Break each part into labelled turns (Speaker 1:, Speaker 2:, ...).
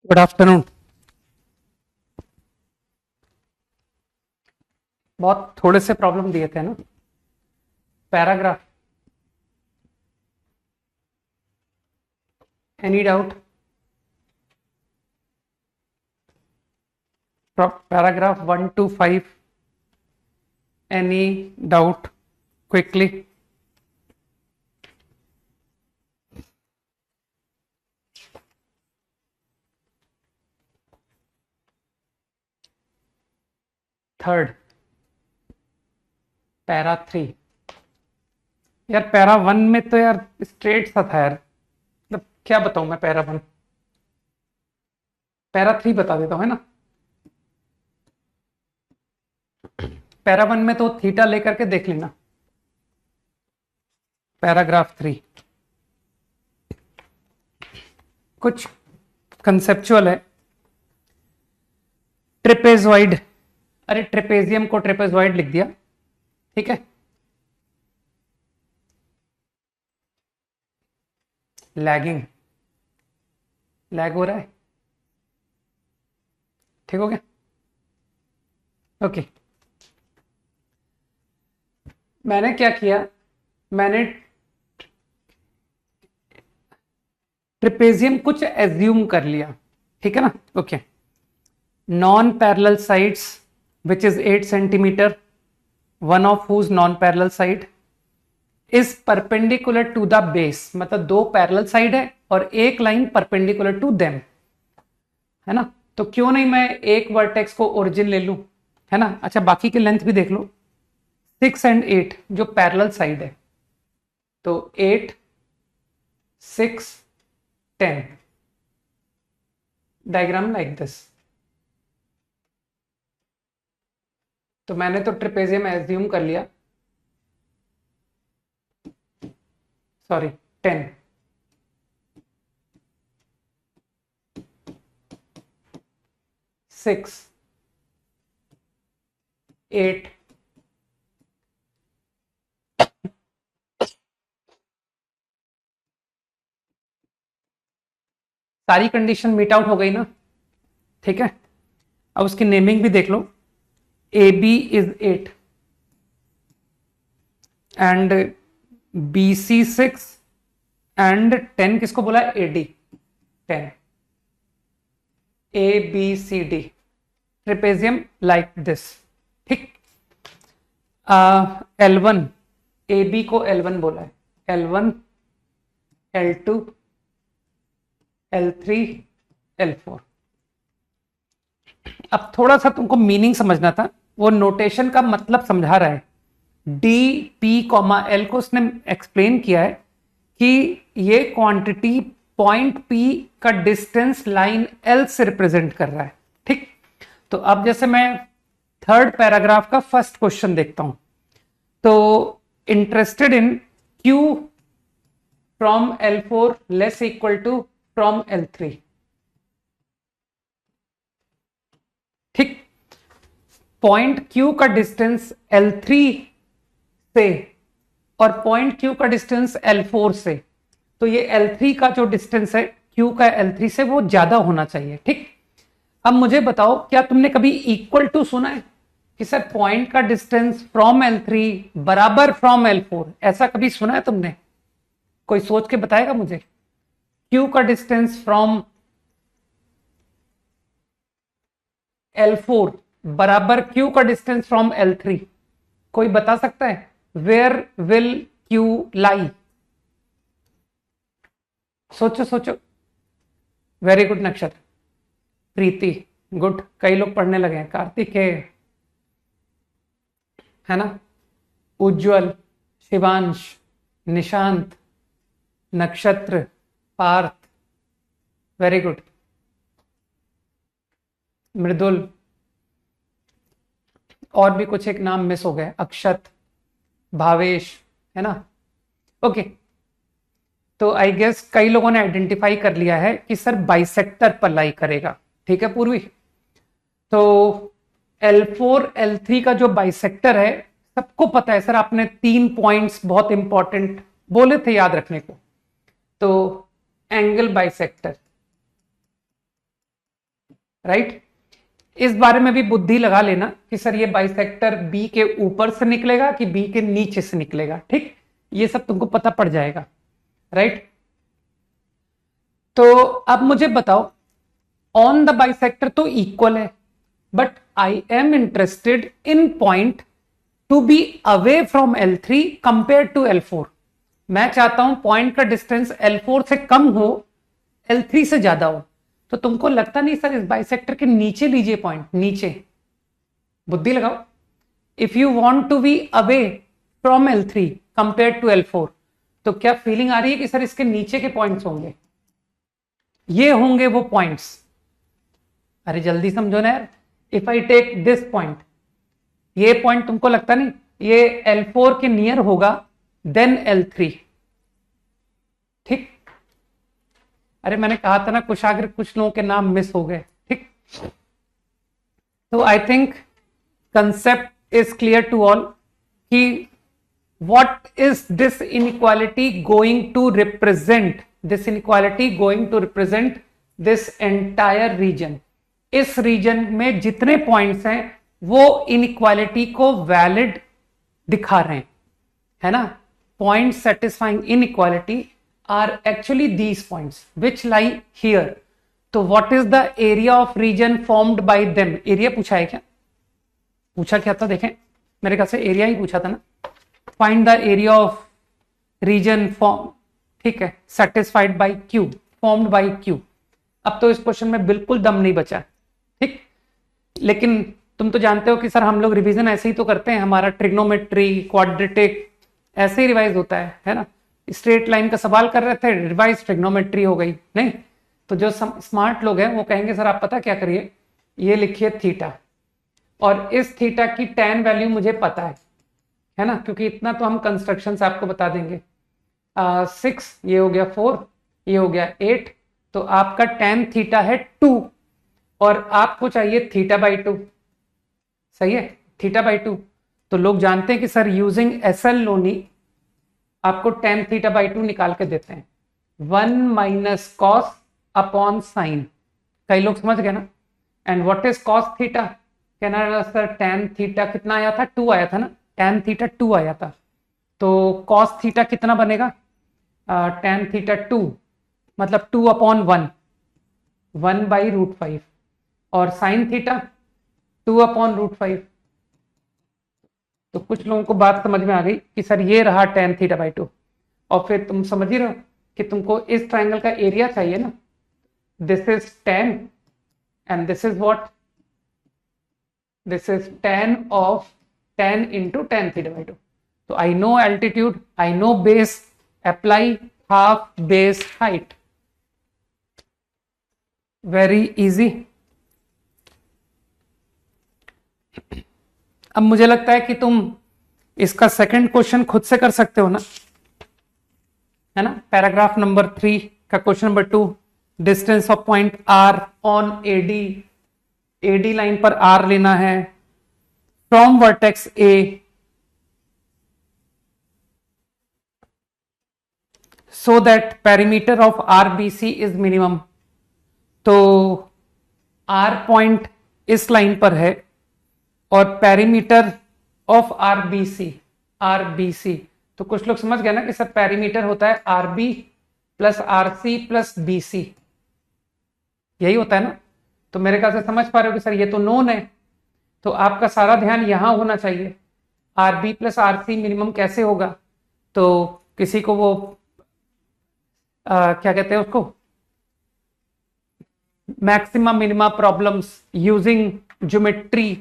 Speaker 1: Good afternoon. बहुत थोड़े से प्रॉब्लम दिए थे ना। Paragraph, any doubt? Paragraph 1 to 5, any doubt? Quickly. Third, para 3। यार पैरा 1 में तो यार स्ट्रेट सा था यार, मतलब क्या बताऊं मैं। पैरा 1, पैरा 3 बता देता हूं, है ना। पैरा 1 में तो थीटा लेकर के देख लेना। पैराग्राफ 3 कुछ कंसेप्चुअल है। ट्रिपेजॉइड, अरे ट्रिपेजियम को ट्रिपेजॉइड लिख दिया, ठीक है। लैगिंग, लैग हो रहा है, ठीक हो गया। ओके, मैंने क्या किया, मैंने ट्रिपेजियम कुछ एज्यूम कर लिया, ठीक है ना। Okay, non parallel sides which is 8 centimetre, one of whose non parallel side is perpendicular to the base, मतलब दो पैरेलल साइड है और एक लाइन परपेंडिकुलर टू देम, है ना। तो क्यों नहीं मैं एक वर्टेक्स को ओरिजिन ले लूं, है ना। अच्छा, बाकी की लेंथ भी देख लो। 6 और 8 जो पैरेलल साइड है, तो 8, 6, 10, डायग्राम लाइक दिस। तो मैंने तो ट्रिपेजियम एज्यूम कर लिया, सॉरी 10, 6, 8, सारी कंडीशन मीट आउट हो गई ना, ठीक है। अब उसकी नेमिंग भी देख लो। A B is 8 and B C 6 and 10 किसको बोला, A D 10, A B C D trapezium like this, ठीक। L1, ए बी को L1 बोला है, L1, L2, L3, L4। अब थोड़ा सा तुमको मीनिंग समझना था, वो नोटेशन का मतलब समझा रहा है। डी पी कॉमा एल को उसने एक्सप्लेन किया है कि ये क्वांटिटी पॉइंट पी का डिस्टेंस लाइन एल से रिप्रेजेंट कर रहा है, ठीक। तो अब जैसे मैं थर्ड पैराग्राफ का फर्स्ट क्वेश्चन देखता हूं, तो interested in Q from L4 less equal to from L3, ठीक। पॉइंट Q का डिस्टेंस L3 से और पॉइंट Q का डिस्टेंस L4 से, तो ये L3 का जो डिस्टेंस है Q का L3 से वो ज्यादा होना चाहिए, ठीक। अब मुझे बताओ, क्या तुमने कभी इक्वल टू सुना है कि सर पॉइंट का डिस्टेंस फ्रॉम L3 बराबर फ्रॉम L4, ऐसा कभी सुना है तुमने? कोई सोच के बताएगा मुझे। Q का डिस्टेंस फ्रॉम L4 बराबर Q का डिस्टेंस फ्रॉम L3, कोई बता सकता है? वेयर विल Q लाई? सोचो सोचो। वेरी गुड नक्षत्र, प्रीति गुड, कई लोग पढ़ने लगे हैं। कार्तिक है ना, उज्जवल, शिवांश, निशांत, नक्षत्र, पार्थ, वेरी गुड, मृदुल, और भी कुछ एक नाम मिस हो गए, अक्षत, भावेश, है ना। ओके, तो आई गेस कई लोगों ने आइडेंटिफाई कर लिया है कि सर बाइसेक्टर पर लाई करेगा, ठीक है पूर्वी। तो L4 L3 का जो बाइसेक्टर है, सबको पता है सर, आपने 3 पॉइंट्स बहुत इंपॉर्टेंट बोले थे याद रखने को। तो एंगल बाइसेक्टर, राइट। इस बारे में भी बुद्धि लगा लेना कि सर ये बाइसेक्टर बी के ऊपर से निकलेगा कि बी के नीचे से निकलेगा, ठीक, ये सब तुमको पता पड़ जाएगा, राइट। तो अब मुझे बताओ, ऑन द बाइसेक्टर तो इक्वल है, but I am interested in point to be away from L3 compare to L4। मैं चाहता हूं पॉइंट का डिस्टेंस L4 से कम हो, L3 से ज्यादा हो। तो तुमको लगता नहीं सर इस बाइसेक्टर के नीचे लीजिए पॉइंट, नीचे, बुद्धि लगाओ। If you want to be away from L3 compare to L4, तो क्या फीलिंग आ रही है कि सर इसके नीचे के पॉइंट्स होंगे, ये होंगे वो पॉइंट्स? अरे जल्दी समझो ना यार। If I take this point, ये पॉइंट तुमको लगता नहीं ये L4 के नियर होगा देन L3, ठीक। अरे मैंने कहा था ना कुशाग्र कुछ लोगों के नाम मिस हो गए, ठीक। तो I think concept is clear to all कि what is this inequality going to represent, this inequality going to represent this entire region. इस रीजन में जितने पॉइंट्स हैं वो इनइक्वालिटी को वैलिड दिखा रहे हैं, है ना। Point satisfying inequality are actually these points which lie here. तो what is the area of region formed by them? Area पूछा है क्या? पूछा क्या था देखें, मेरे ख्याल से एरिया ही पूछा था ना। Find the area of region form, ठीक है, satisfied by Q, formed by Q। अब तो इस क्वेश्चन में बिल्कुल दम नहीं बचा, ठीक। लेकिन तुम तो जानते हो कि सर हम लोग रिवीजन ऐसे ही तो करते हैं, हमारा ट्रिग्नोमेट्री, क्वाड्रेटिक ऐसे ही रिवाइज होता है ना। स्ट्रेट लाइन का सवाल कर रहे थे, रिवाइज ट्रिग्नोमेट्री हो गई नहीं। तो जो स्मार्ट लोग हैं वो कहेंगे सर आप पता क्या करिए, ये लिखिए थीटा, और इस थीटा की tan वैल्यू मुझे पता है ना, क्योंकि इतना तो हम कंस्ट्रक्शन से आपको बता देंगे। 6, ये हो गया 4, ये हो गया 8, तो आपका tan थीटा है 2, और आपको चाहिए थीटा बाई 2, सही है, थीटा बाई 2। तो लोग जानते हैं कि सर यूजिंग SL लोनी आपको tan थीटा बाई 2 निकाल के देते हैं, 1 माइनस कॉस अपॉन साइन। कई लोग समझ गए ना। And what is cos theta? कहना सर tan थीटा कितना आया था, 2 आया था ना, tan थीटा 2 आया था। तो कॉस थीटा कितना बनेगा, tan थीटा 2 मतलब 2 अपॉन 1, 1 बाई √5, और साइन थीटा 2 अपॉन √5। तो कुछ लोगों को बात समझ में आ गई कि सर ये रहा tan थीटा बाई 2, और फिर तुम समझ ही रहो कि तुमको इस ट्राइंगल का एरिया चाहिए ना। This is tan and this is what, this is tan of tan into tan theta by 2। तो I know altitude, I know base, apply half base height, very easy. अब मुझे लगता है कि तुम इसका सेकंड क्वेश्चन खुद से कर सकते हो ना, है ना। पैराग्राफ नंबर 3 का question number 2, distance of point R on AD line पर R लेना है from vertex A so that perimeter of RBC is minimum. तो R पॉइंट इस लाइन पर है और पेरीमीटर ऑफ RBC, तो कुछ लोग समझ गए ना कि सब पेरीमीटर होता है RB plus RC plus BC, यही होता है ना। तो मेरे ख्याल से समझ पा रहे हो कि सर ये तो नोन है, तो आपका सारा ध्यान यहां होना चाहिए। RB प्लस RC मिनिमम कैसे होगा, तो किसी को वो क्या कहते हैं उसको, maxima minima problems using geometry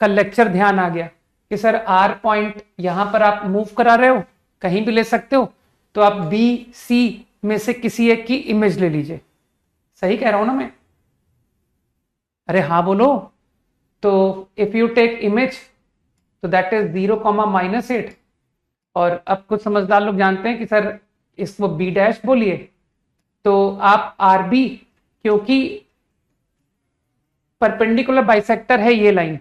Speaker 1: का लेक्चर ध्यान आ गया कि सर R पॉइंट यहां पर आप मूव करा रहे हो, कहीं भी ले सकते हो, तो आप BC में से किसी एक की इमेज ले लीजिए। सही कह रहा हूं ना मैं? अरे हाँ बोलो। तो इफ यू टेक इमेज तो दैट इज 0,-8, और अब कुछ समझदार लोग जानते हैं कि सर इसको B डैश बोलिए। तो आप RB, क्योंकि परपेंडिकुलर बाइसेक्टर है ये लाइन,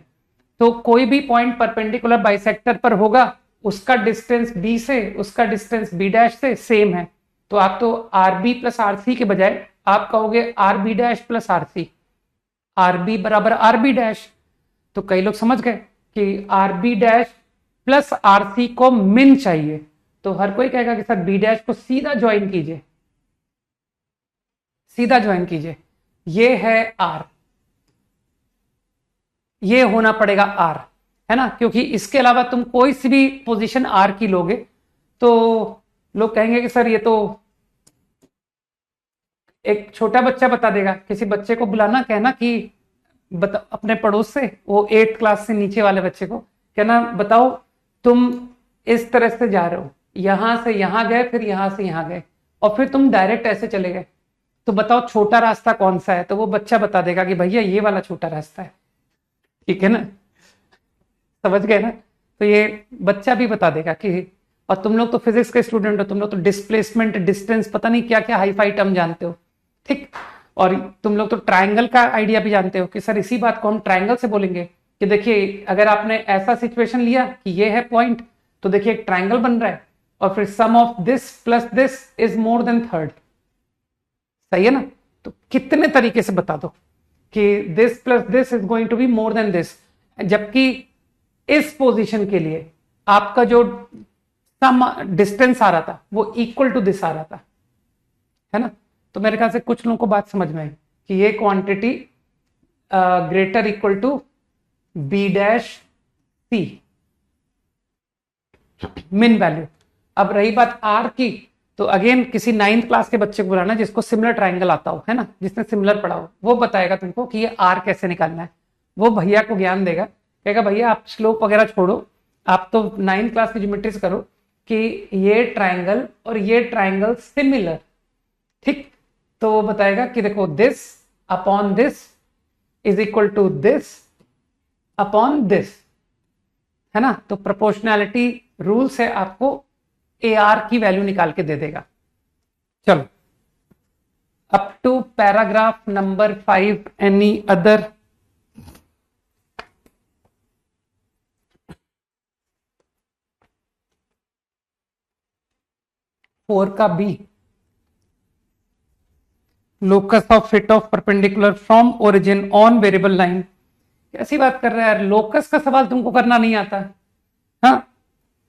Speaker 1: तो कोई भी पॉइंट परपेंडिकुलर बाइसेक्टर पर होगा, उसका डिस्टेंस B से उसका डिस्टेंस B डैश से सेम है। तो आप तो RB प्लस RC के बजाय आप कहोगे RB dash plus RC। R B बराबर आर बी डैश। तो कई लोग समझ गए कि R B dash plus R C को मिन चाहिए, तो हर कोई कहेगा कि सर बी डैश को सीधा ज्वाइन कीजिए, सीधा ज्वाइन कीजिए, ये है आर, ये होना पड़ेगा आर, है ना, क्योंकि इसके अलावा तुम कोई सी भी पोजीशन आर की लोगे तो लोग कहेंगे कि सर ये तो एक छोटा बच्चा बता देगा। किसी बच्चे को बुलाना, कहना कि अपने पड़ोस से, वो 8th क्लास से नीचे वाले बच्चे को कहना, बताओ तुम इस तरह से जा रहे हो, यहां से यहां गए, फिर यहां से यहां गए, और फिर तुम डायरेक्ट ऐसे चले गए, तो बताओ छोटा रास्ता कौन सा है? तो वो बच्चा बता देगा कि भैया ये वाला छोटा रास्ता है। ठीक है ना, समझ गए ना? तो ये बच्चा भी बता देगा कि, और तुम लोग तो फिजिक्स के स्टूडेंट हो, तुम लोग तो डिस्प्लेसमेंट, डिस्टेंस, पता नहीं क्या क्या हाई फाई टर्म जानते हो, ठीक। और तुम लोग तो ट्रायंगल का आइडिया भी जानते हो कि सर इसी बात को हम ट्रायंगल से बोलेंगे कि देखिए अगर आपने ऐसा सिचुएशन लिया कि ये है पॉइंट, तो देखिए एक ट्रायंगल बन रहा है, और फिर sum of this plus this is more than third, सही है ना? तो कितने तरीके से बता दो कि this plus this is going to be more than this, जबकि इस पोजीशन के लिए आपका जो सम डिस्टेंस आ रहा था वो इक्वल टू दिस आ रहा था, है ना? तो मेरे ख्याल से कुछ लोगों को बात समझ में आई कि ये quantity greater equal to B dash C, min value. अब रही बात आर की, तो अगेन किसी 9th क्लास के बच्चे को बुलाना जिसको सिमिलर ट्राइंगल आता हो, है ना, जिसने सिमिलर पढ़ा हो, वो बताएगा तुमको कि ये आर कैसे निकालना है। वो भैया को ज्ञान देगा, कहेगा भैया आप स्लोप वगैरह छोड़ो, आप तो 9th क्लास की ज्योमेट्रीज करो कि ये ट्राइंगल और ये ट्राइंगल सिमिलर, ठीक। तो वो बताएगा कि देखो this upon this is equal to this upon this, है ना? तो प्रोपोर्शनैलिटी रूल से आपको ए आर की वैल्यू निकाल के दे देगा। चलो up to paragraph number 5 any other? Four का B, locus of foot of perpendicular from origin on variable line. कैसी बात कर रहा है यार, लोकस का सवाल तुमको करना नहीं आता? हाँ,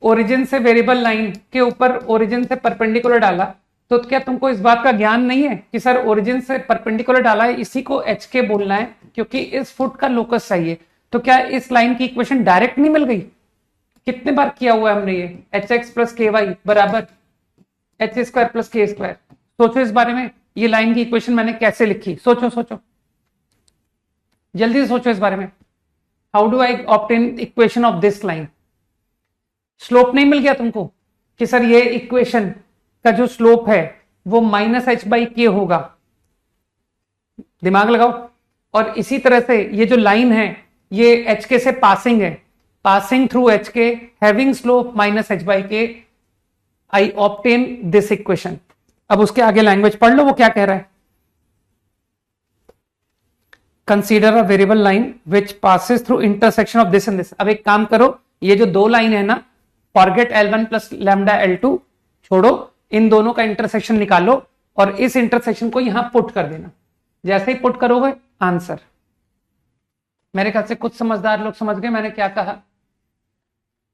Speaker 1: ओरिजिन से वेरिएबल लाइन के ऊपर ओरिजिन से परपेंडिकुलर डाला, तो क्या तुमको इस बात का ज्ञान नहीं है कि सर ओरिजिन से परपेंडिकुलर डाला है, इसी को एच के बोलना है क्योंकि इस फुट का लोकस चाहिए। तो क्या इस लाइन की इक्वेशन डायरेक्ट नहीं मिल गई? कितने बार किया हुआ है हमने ये, एच एक्स प्लस के वाई बराबर एच स्क्वायर प्लस के स्क्वायर। सोचो इस बारे में, ये लाइन की इक्वेशन मैंने कैसे लिखी, सोचो सोचो, जल्दी से सोचो इस बारे में। How do I obtain equation of this line? Slope नहीं मिल गया तुमको कि सर ये इक्वेशन का जो स्लोप है वो माइनस एच बाई के होगा, दिमाग लगाओ। और इसी तरह से ये जो लाइन है ये एच के से पासिंग है, पासिंग थ्रू एच के, having slope minus H by के, आई ऑब्टेन दिस इक्वेशन। अब उसके आगे लैंग्वेज पढ़ लो, वो क्या कह रहा है। Consider a variable line which passes through intersection of this and this. अब एक काम करो, ये जो दो लाइन है ना, forget L1 plus lambda L2, छोड़ो, इन दोनों का इंटरसेक्शन निकालो और इस इंटरसेक्शन को यहां पुट कर देना। जैसे ही पुट करोगे आंसर। मेरे ख्याल से कुछ समझदार लोग समझ गए मैंने क्या कहा।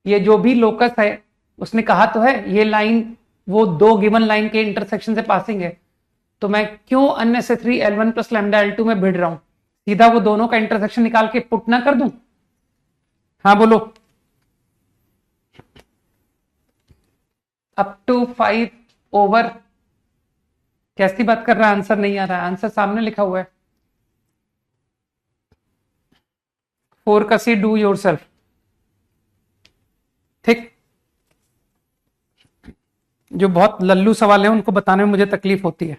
Speaker 1: ये जो भी लोकस है उसने कहा तो है ये लाइन वो दो गिवन लाइन के इंटरसेक्शन से पासिंग है, तो मैं क्यों unnecessary L1 plus lambda L2 में भिड़ रहा हूं? सीधा वो दोनों का इंटरसेक्शन निकाल के पुट ना कर दूं? हाँ बोलो। अप टू 5 ओवर, कैसी बात कर रहा है, आंसर नहीं आ रहा है, आंसर सामने लिखा हुआ है। 4 का सी डू योर सेल्फ, ठीक। जो बहुत लल्लू सवाल है उनको बताने में मुझे तकलीफ होती है,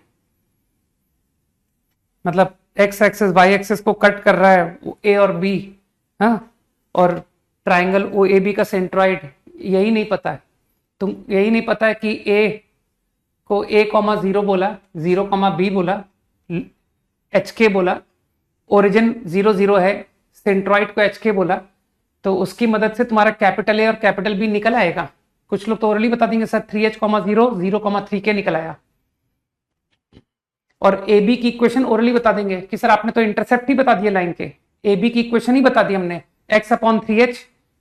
Speaker 1: मतलब एक्स एक्सेस वाई एक्सेस को कट कर रहा है ए और बी, हाँ, और ट्राइंगल ओ ए बी का सेंट्रॉइड यही नहीं पता है। तुम यही नहीं पता है कि ए को a,0 बोला, 0,b बोला, एच के बोला, ओरिजिन 0,0 है, सेंट्रॉइड को एच के बोला, तो उसकी मदद से तुम्हारा कैपिटल ए और कैपिटल बी निकल आएगा। कुछ लोग तो ओरली बता देंगे सर 3h,0, 0,3 के निकल आया। और ए बी की इक्वेशन ओरली बता देंगे कि सर आपने तो इंटरसेप्ट ही बता दिया लाइन के, ए बी की इक्वेशन ही बता दी हमने, x/3h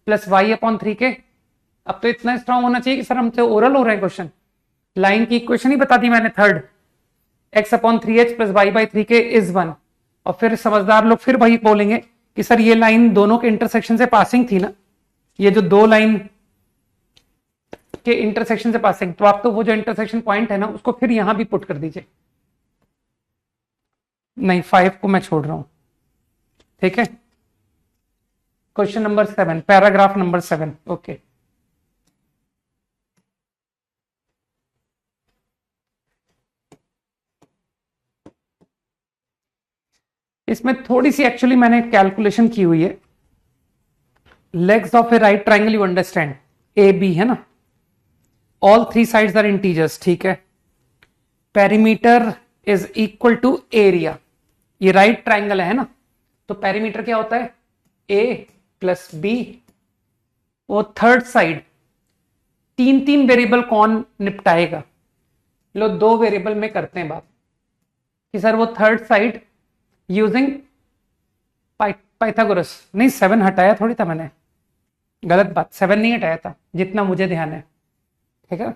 Speaker 1: प्लस y/3k। अब तो इतना स्ट्रांग होना चाहिए कि सर हमसे ओरल हो रहे हैं क्वेश्चन, लाइन की इक्वेशन ही बता दी मैंने third, x/3h plus y/3k is 1। और फिर समझदार लोग फिर वही बोलेंगे कि सर ये लाइन दोनों के इंटरसेक्शन से पासिंग थी ना, ये जो दो लाइन के इंटरसेक्शन से पासिंग, तो आप तो वो जो इंटरसेक्शन पॉइंट है ना उसको फिर यहां भी पुट कर दीजिए। नहीं 5 को मैं छोड़ रहा हूं, ठीक है। Question number 7, paragraph number 7, okay. इसमें थोड़ी सी एक्चुअली मैंने कैलकुलेशन की हुई है। Legs of a right triangle you understand, A B है ना, all three sides are integers, ठीक है। Perimeter is equal to area, ये राइट ट्राइंगल है ना, तो पेरीमीटर क्या होता है, ए प्लस बी। वो थर्ड साइड, तीन तीन वेरिएबल कौन निपटाएगा, लो दो वेरिएबल में करते हैं बात कि सर वो थर्ड साइड यूजिंग पाइथागोरस, नहीं 7 हटाया थोड़ी था मैंने, गलत बात, 7 नहीं हटाया था जितना मुझे ध्यान है, ठीक है।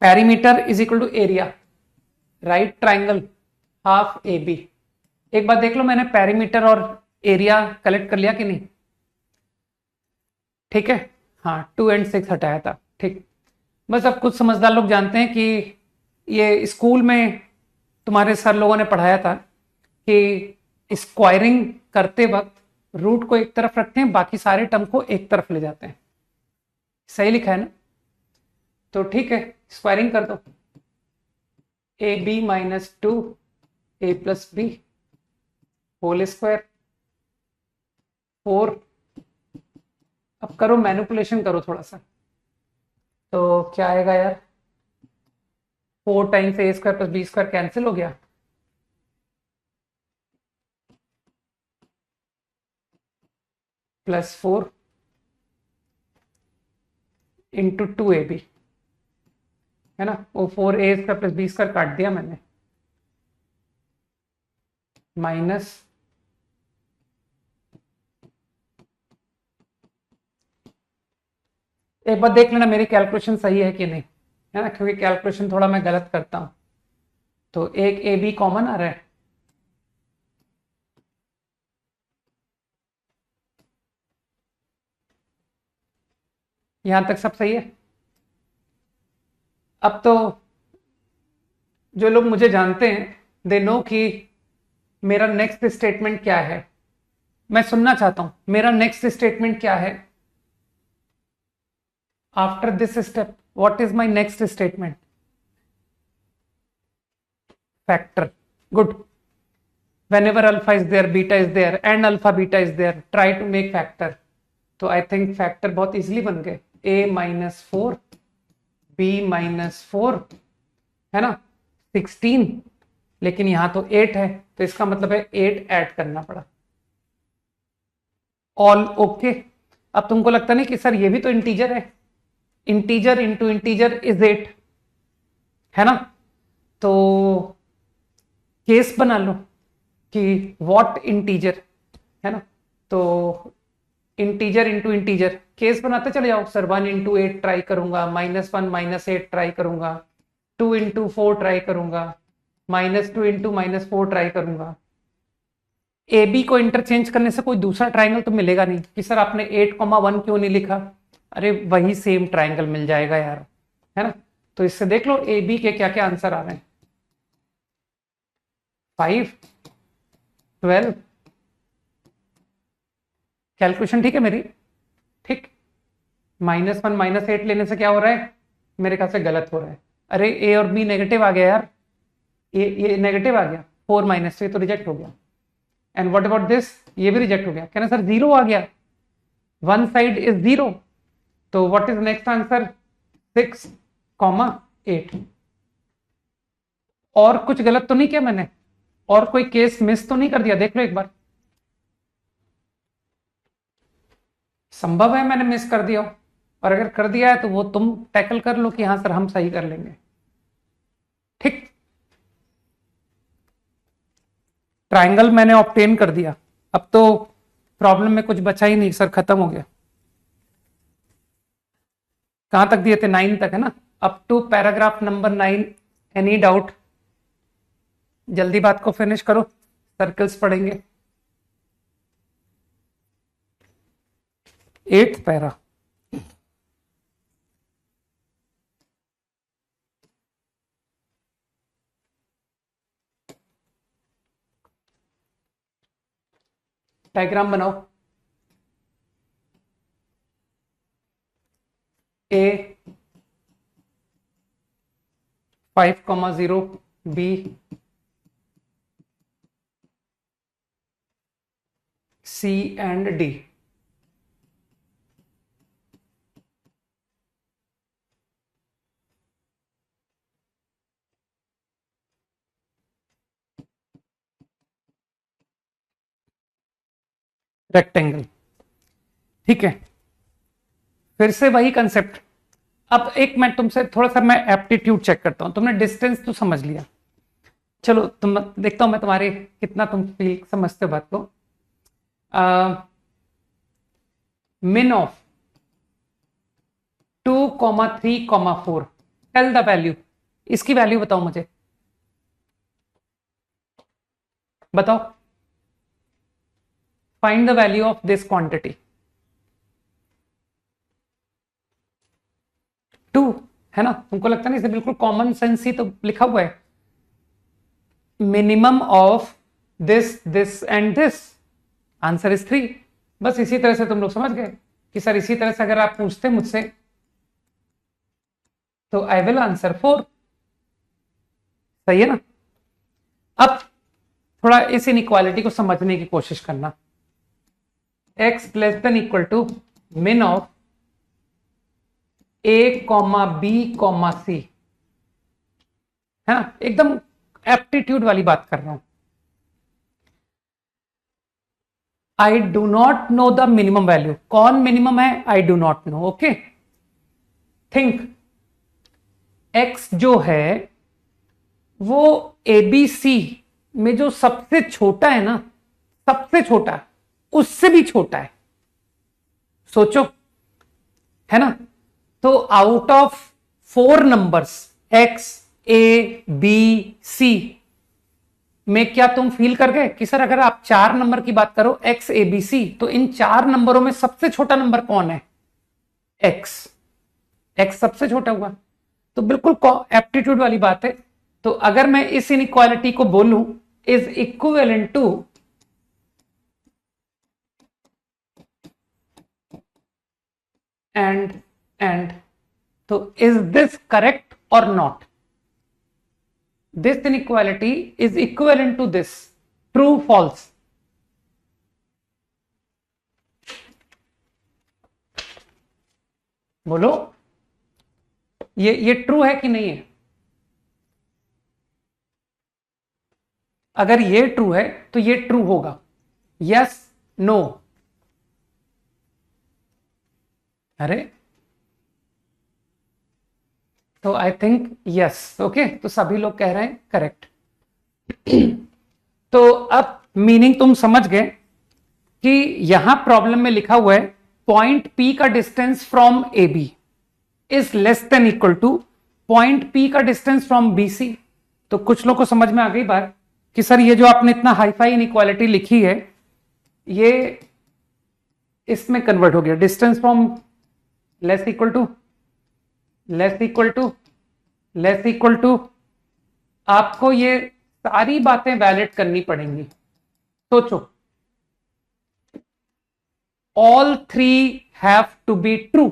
Speaker 1: Perimeter is equal to area, right triangle half A B. एक बात देख लो, मैंने पेरीमीटर और एरिया कलेक्ट कर लिया कि नहीं, ठीक है। हाँ 2 और 6 हटाया था, ठीक। बस अब कुछ समझदार लोग जानते हैं कि ये स्कूल में तुम्हारे सर लोगों ने पढ़ाया था कि स्क्वायरिंग करते वक्त रूट को एक तरफ रखते हैं, बाकी सारे टर्म को एक तरफ ले जाते हैं, सही लिखा है ना, तो ठीक है स्क्वायरिंग कर दो, A B minus 2 A plus B whole square 4। अब करो मैनिपुलेशन करो थोड़ा सा, तो क्या आएगा यार, 4 times a square plus b square cancel हो गया, प्लस 4 इंटू 2ab है ना, वो 4a square plus b square काट दिया मैंने, माइनस एक बार देख लेना मेरी कैलकुलेशन सही है कि नहीं, है ना, क्योंकि कैलकुलेशन थोड़ा मैं गलत करता हूं। तो एक ए बी कॉमन आ रहा है, यहां तक सब सही है। अब तो जो लोग मुझे जानते हैं दे नो कि मेरा नेक्स्ट स्टेटमेंट क्या है, मैं सुनना चाहता हूं मेरा नेक्स्ट स्टेटमेंट क्या है। After this step what is my next statement, factor, good. whenever alpha is there beta is there and alpha beta is there try to make factor, तो आई थिंक फैक्टर बहुत easily बन गए, a minus 4 b minus 4 है ना 16, लेकिन यहां तो 8 है तो इसका मतलब है 8 ऐड करना पड़ा, ऑल ओके। अब तुमको लगता नहीं कि सर ये भी तो इंटीजर है, इंटीजर इंटू इंटीजर इज 8 है ना, तो केस बना लो कि व्हाट इंटीजर है ना, तो इंटीजर इंटू इंटीजर केस बनाते चले जाओ सर, 1 इंटू 8 ट्राई करूंगा, -1 -8 ट्राई करूंगा, 2 इंटू 4 ट्राई करूंगा, -2 इंटू -4 ट्राई करूंगा। ए बी को इंटरचेंज करने से कोई दूसरा ट्राइंगल तो मिलेगा नहीं कि सर आपने 8,1 क्यों नहीं लिखा, अरे वही सेम ट्राइंगल मिल जाएगा यार, है ना। तो इससे देख लो ए बी के क्या क्या आंसर आ रहे हैं, 5 12, कैलकुलेशन ठीक है मेरी, ठीक। -1 -8 लेने से क्या हो रहा है, मेरे ख्याल से गलत हो रहा है, अरे ए और बी नेगेटिव आ गया यार, ये नेगेटिव आ गया, 4 माइनस, तो लिजेक्ट हो गया। एंड व्हाट अबाउट दिस, ये भी रिजेक्ट हो गया, कहना सर 0 आ गया, वन साइड इज 0, तो व्हाट इज नेक्स्ट आंसर 6,8। और कुछ गलत तो नहीं किया मैंने, और कोई केस मिस तो नहीं कर दिया, देख लो एक बार, संभव है मैंने मिस कर दिया हो, और अगर कर दिया है तो वो तुम टैकल कर लो कि हाँ सर हम सही कर लेंगे। ठीक, ट्राइंगल मैंने ऑब्टेन कर दिया, अब तो प्रॉब्लम में कुछ बचा ही नहीं सर, खत्म हो गया। कहां तक दिए थे? 9 तक है ना, up to paragraph number 9। Any doubt? जल्दी बात को फिनिश करो, सर्कल्स पढ़ेंगे। 8th para. डायग्राम बनाओ। A 5,0, B C and D। Rectangle, ठीक है। फिर से वही कंसेप्ट। अब एक मैं तुमसे थोड़ा सा मैं एप्टीट्यूड चेक करता हूं। तुमने डिस्टेंस तो समझ लिया, चलो तुम देखता हूं मैं तुम्हारे कितना तुम फील समझते हो बात को। min of 2,3,4, tell the value. इसकी वैल्यू बताओ मुझे, बताओ। Find the value of this quantity. 2 है ना, तुमको लगता नहीं? इसे बिल्कुल कॉमन सेंस ही तो लिखा हुआ है, minimum of this and this, answer is 3। बस इसी तरह से तुम लोग समझ गए कि सर इसी तरह से अगर आप पूछते मुझसे तो आई विल आंसर 4। सही है ना? अब थोड़ा इस इनइक्वालिटी को समझने की कोशिश करना। x less than equal to min of a, b, c, है ना? एकदम एप्टीट्यूड वाली बात कर रहा हूं। I do not know the minimum value. कौन मिनिमम है? I do not know. Okay, think x जो है वो ABC में जो सबसे छोटा है ना, सबसे छोटा, उससे भी छोटा है। सोचो, है ना? तो out of 4 numbers x, a, b, c में क्या तुम फील कर गए कि सर अगर आप 4 नंबर की बात करो x, a, b, c, तो इन 4 नंबरों में सबसे छोटा नंबर कौन है? x। x सबसे छोटा हुआ, तो बिल्कुल एप्टीट्यूड वाली बात है। तो अगर मैं इस इनइक्वालिटी को बोलूं इज इक्विवेलेंट टू एंड, तो इज दिस करेक्ट और not? This inequality is equivalent to this, true false? बोलो, ये ट्रू है कि नहीं है? अगर ये ट्रू है तो ये ट्रू होगा, यस नो? अरे तो आई थिंक यस। ओके, तो सभी लोग कह रहे हैं करेक्ट। तो अब मीनिंग तुम समझ गए कि यहां प्रॉब्लम में लिखा हुआ है पॉइंट P का distance from AB is less than equal two point P का डिस्टेंस फ्रॉम BC। तो कुछ लोग को समझ में आ गई बात कि सर ये जो आपने इतना हाईफाई इनइक्वालिटी लिखी है ये इसमें कन्वर्ट हो गया, distance from less equal to less equal to less equal to. आपको ये सारी बातें वैलिड करनी पड़ेंगी। सोचो, all 3 have to be true.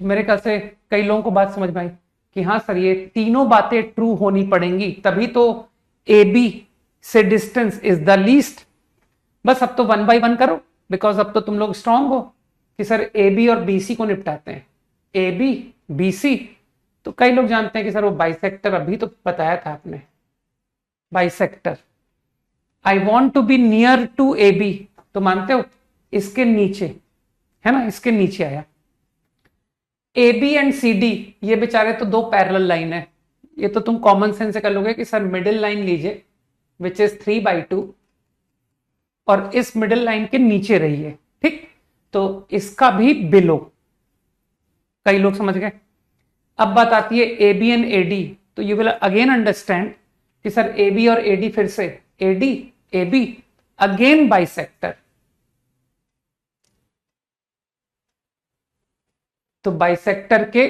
Speaker 1: तो मेरे ख्याल से कई लोगों को बात समझ में आई कि हाँ सर ये तीनों बातें ट्रू होनी पड़ेंगी, तभी तो AB से डिस्टेंस इज द लीस्ट। बस अब तो 1 by 1 करो, बिकॉज अब तो तुम लोग स्ट्रांग हो कि सर AB और BC को निपटाते हैं। AB BC, तो कई लोग जानते हैं कि सर वो बाइसेक्टर, अभी तो बताया था आपने bisector. I want to be near to AB, तो मानते हो इसके नीचे, है ना, इसके नीचे आया। AB एंड CD ये बेचारे तो 2 पैरेलल लाइन है, ये तो तुम कॉमन सेंस से कर लोगे कि सर मिडिल लाइन लीजिए विच इज 3/2 और इस मिडिल लाइन के नीचे रहिए, ठीक, तो इसका भी बिलो। कई लोग समझ गए। अब बात आती है A B and A D, तो यू विल अगेन अंडरस्टैंड कि सर ए बी और ए डी, फिर से A D A B again bisector, तो बाइसेक्टर के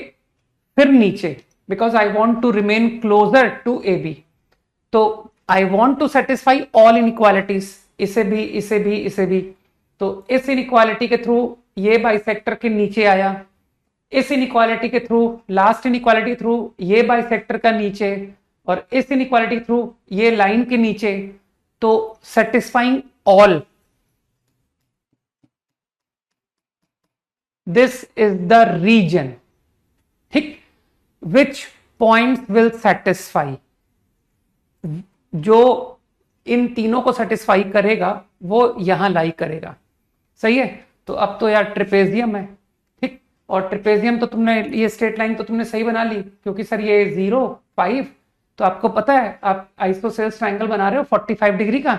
Speaker 1: फिर नीचे, because I want to remain closer to A B, तो I want to satisfy all inequalities, इसे भी इसे भी इसे भी, तो इस इनइक्वालिटी के थ्रू ये बाइसेक्टर के नीचे आया, इस इनइक्वालिटी के थ्रू, लास्ट इनइक्वालिटी थ्रू ये बाइसेक्टर का नीचे, और इस इनइक्वालिटी थ्रू ये लाइन के नीचे, तो satisfying all, this is the region, ठीक, विच पॉइंट विल सेटिस्फाई, जो इन तीनों को सेटिस्फाई करेगा वो यहां लाई करेगा। सही है। तो अब तो यार ट्रिपेजियम है, ठीक, और ट्रिपेजियम तो तुमने, ये स्ट्रेट लाइन तो तुमने सही बना ली, क्योंकि सर ये 0 5, तो आपको पता है आप आइसोसेल्स ट्रायंगल बना रहे हो 45 डिग्री का,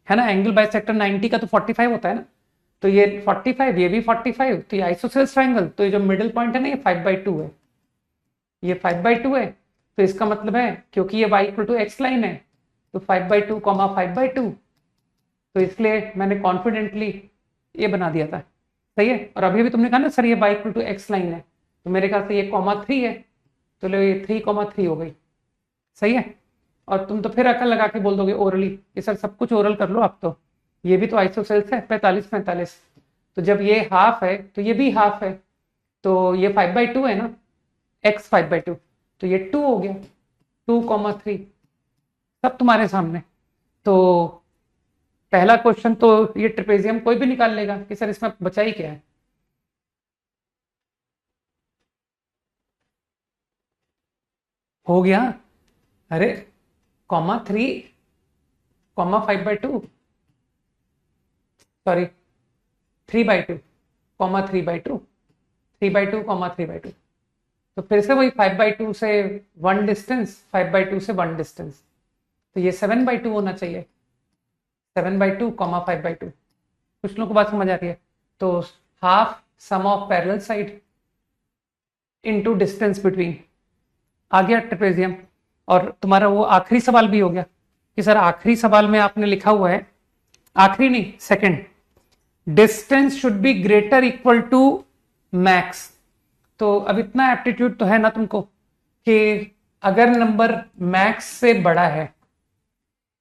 Speaker 1: है ना, एंगल बाइसेक्टर 90 का तो 45 होता है ना, तो ये 45, ये भी 45, तो ये आइसोसेल्स ट्रायंगल, तो ये जो मिडिल पॉइंट है ना, ये 5/2 है, ये 5/2 है, तो इसका मतलब है क्योंकि ये y = x लाइन है, तो 5/2, 5/2, तो इसलिए मैंने कॉन्फिडेंटली ये बना दिया था। सही है। और अभी भी तुमने कहा ना सर ये y = x लाइन है, तो मेरे ख्याल से ये (3) है, तो लो ये 3,3 हो गई। सही है। और तुम तो फिर अकल लगा के बोल दोगे ओरली कि सर सब कुछ ओरल कर लो आप, तो ये भी तो आइसोसेल्स है 45-45, तो जब ये हाफ है तो ये भी हाफ है, तो ये 5/2 है ना, x 5/2, तो ये 2 हो गया, 2,3, सब तुम्हारे सामने। तो पहला क्वेश्चन तो ये ट्रेपेजियम कोई भी निकाल लेगा कि सर इसमें बचा ही क्या है। हो गया। अरे (3, 5/2, सॉरी 3/2, 3/2, 3/2, 3/2, तो फिर से वही 5/2 से 1 डिस्टेंस, 5/2 से 1 डिस्टेंस, तो ये 7/2 होना चाहिए, 7/2, 5/2। कुछ लोगों को बात समझ आ रही है। तो half sum of parallel side into distance between, आ गया ट्रेपेजियम। और तुम्हारा वो आखिरी सवाल भी हो गया कि सर आखिरी सवाल में आपने लिखा हुआ है, आखिरी नहीं second, distance should be greater equal to max. तो अब इतना एप्टीट्यूड तो है ना तुमको कि अगर नंबर मैक्स से बड़ा है,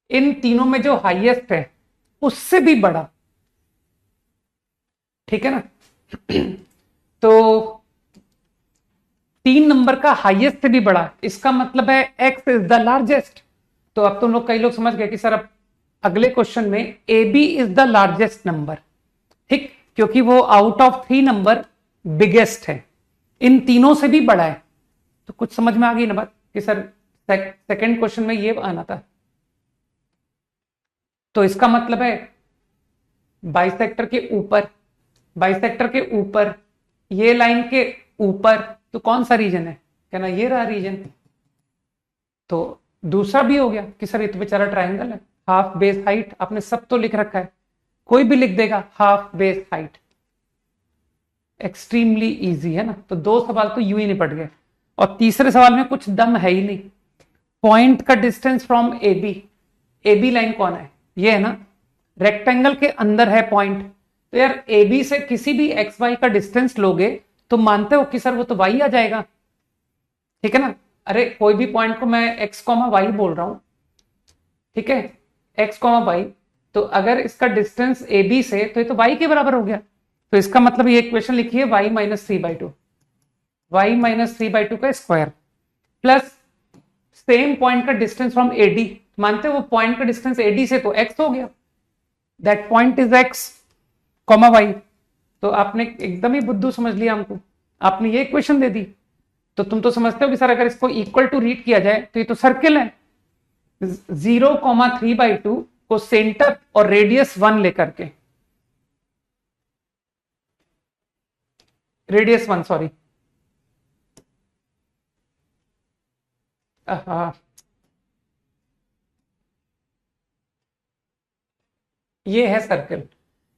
Speaker 1: इन तीनों में जो हाईएस्ट है उससे भी बड़ा, ठीक है ना, तो 3 नंबर का हाईएस्ट से भी बड़ा, इसका मतलब है x इज द लार्जेस्ट। तो अब तुम लोग, कई लोग समझ गए कि सर अब अगले क्वेश्चन में A B is the largest number, ठीक, क्योंकि वो आउट ऑफ 3 नंबर बिगेस्ट है, इन तीनों से भी बड़ा है। तो कुछ समझ में आ गई ना बात कि सर सेकंड क्वेश्चन में ये आना था, तो इसका मतलब है बाइसेक्टर के ऊपर, बाइसेक्टर के ऊपर, ये लाइन के ऊपर, तो कौन सा रीजन है, कहना ये रहा रीजन। तो दूसरा भी हो गया कि सर ये तो बेचारा ट्रायंगल है, हाफ बेस हाइट, आपने सब तो लिख रखा है, कोई भी लिख देगा half base height, extremely easy है ना। तो 2 सवाल तो यूं ही निपट गए। और तीसरे सवाल में कुछ दम है ही नहीं, पॉइंट का distance from A B, A B line कौन है, ये है ना, रेक्टेंगल के अंदर है पॉइंट, तो यार ए बी से किसी भी एक्स वाई का डिस्टेंस लोगे तो मानते हो कि सर वो तो वाई आ जाएगा, ठीक है ना। अरे कोई भी पॉइंट को मैं x, y बोल रहा हूं, ठीक है, x, y, तो अगर इसका डिस्टेंस ए बी से, तो ये तो y के बराबर हो गया, तो इसका मतलब ये इक्वेशन लिखिए y - 3/2, y - 3/2 का स्क्वायर, प्लस सेम पॉइंट का डिस्टेंस फ्रॉम एडी, मानते हो वो पॉइंट का डिस्टेंस एडी से तो x हो गया, that point is x, y। तो आपने एकदम ही बुद्धू समझ लिया हमको, आपने ये इक्वेशन दे दी। तो तुम तो समझते हो कि सर अगर इसको इक्वल टू रीड किया जाए तो ये तो सर्किल है, 0,3/2 को सेंटर और रेडियस 1 लेकर के, रेडियस 1 सॉरी, आहा, ये है सर्कल।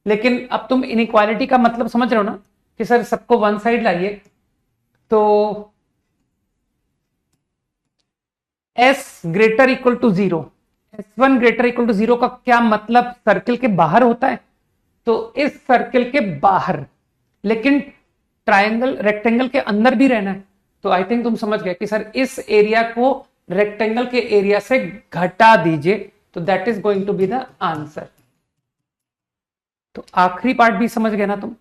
Speaker 1: लेकिन अब तुम इनइक्वालिटी का मतलब समझ रहे हो ना, कि सर सबको वन साइड लाइए, तो s greater equal to zero, S1 greater equal to zero का क्या मतलब, सर्किल के बाहर होता है। तो इस सर्किल के बाहर, लेकिन ट्रायंगल रेक्टेंगल के अंदर भी रहना है। तो आई थिंक तुम समझ गए कि सर इस एरिया को रेक्टेंगल के एरिया से घटा दीजिए, तो that is going to be the answer. तो आखिरी पार्ट भी समझ गए ना तुम।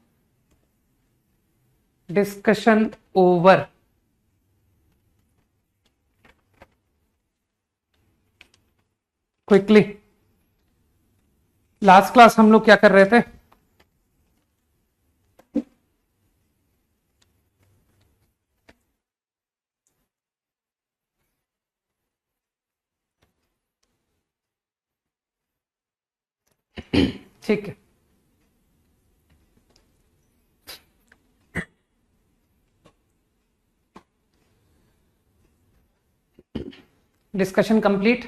Speaker 1: Discussion over. Quickly, last class हम लोग क्या कर रहे थे? ठीक है, डिस्कशन कंप्लीट।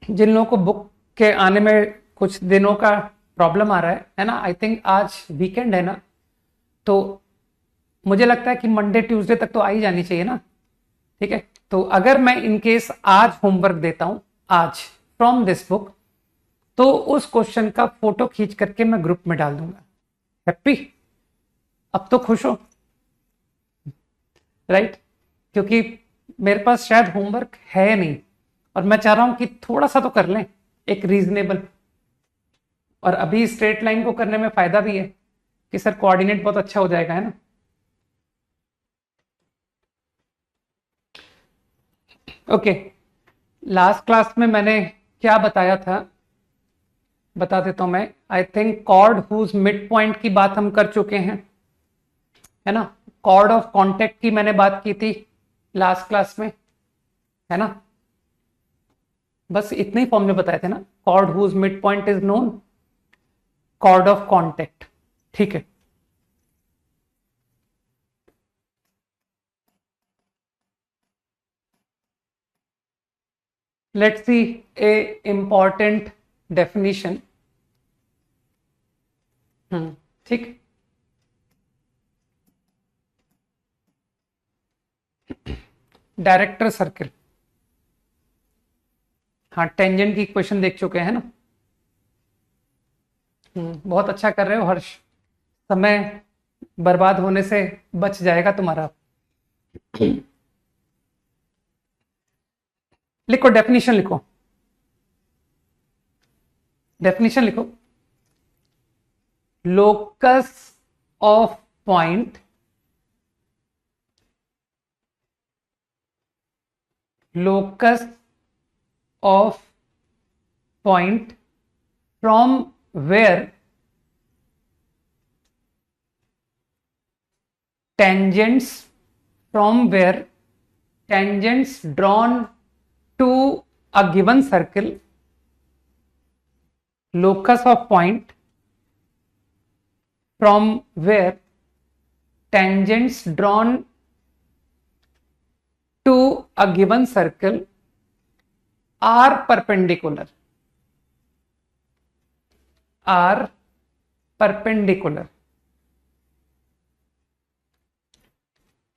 Speaker 1: जिन लोगों को बुक के आने में कुछ दिनों का प्रॉब्लम आ रहा है ना, आई थिंक आज वीकेंड है ना, तो मुझे लगता है कि मंडे ट्यूसडे तक तो आ ही जानी चाहिए ना। ठीक है, तो अगर मैं इनकेस आज होमवर्क देता हूं, आज फ्रॉम दिस बुक, तो उस क्वेश्चन का फोटो खींच करके मैं ग्रुप में डाल दूंगा। हैप्पी? अब तो खुश हो, राइट? क्योंकि मेरे पास शायद होमवर्क है नहीं, और मैं चाह रहा हूं कि थोड़ा सा तो कर लें, एक रीजनेबल। और अभी स्ट्रेट लाइन को करने में फायदा भी है कि सर कोऑर्डिनेट बहुत अच्छा हो जाएगा, है ना। ओके, लास्ट क्लास में मैंने क्या बताया था, बता देता हूं मैं। I think chord whose mid point की बात हम कर चुके हैं, है ना। कॉर्ड ऑफ कॉन्टेक्ट की मैंने बात की थी लास्ट क्लास में, है ना। बस इतने ही फॉर्म में बताए थे ना, chord whose mid point is known, chord of contact. ठीक है, let's see a important definition. ठीक, डायरेक्टर सर्किल। हाँ, टेंजेंट की इक्वेशन देख चुके हैं ना। बहुत अच्छा कर रहे हो हर्ष, समय बर्बाद होने से बच जाएगा तुम्हारा। लिखो, डेफिनेशन लिखो, डेफिनेशन लिखो। Locus of point, locus of point from where tangents, from where tangents drawn to a given circle, locus of point from where tangents drawn to a given circle are perpendicular, are perpendicular,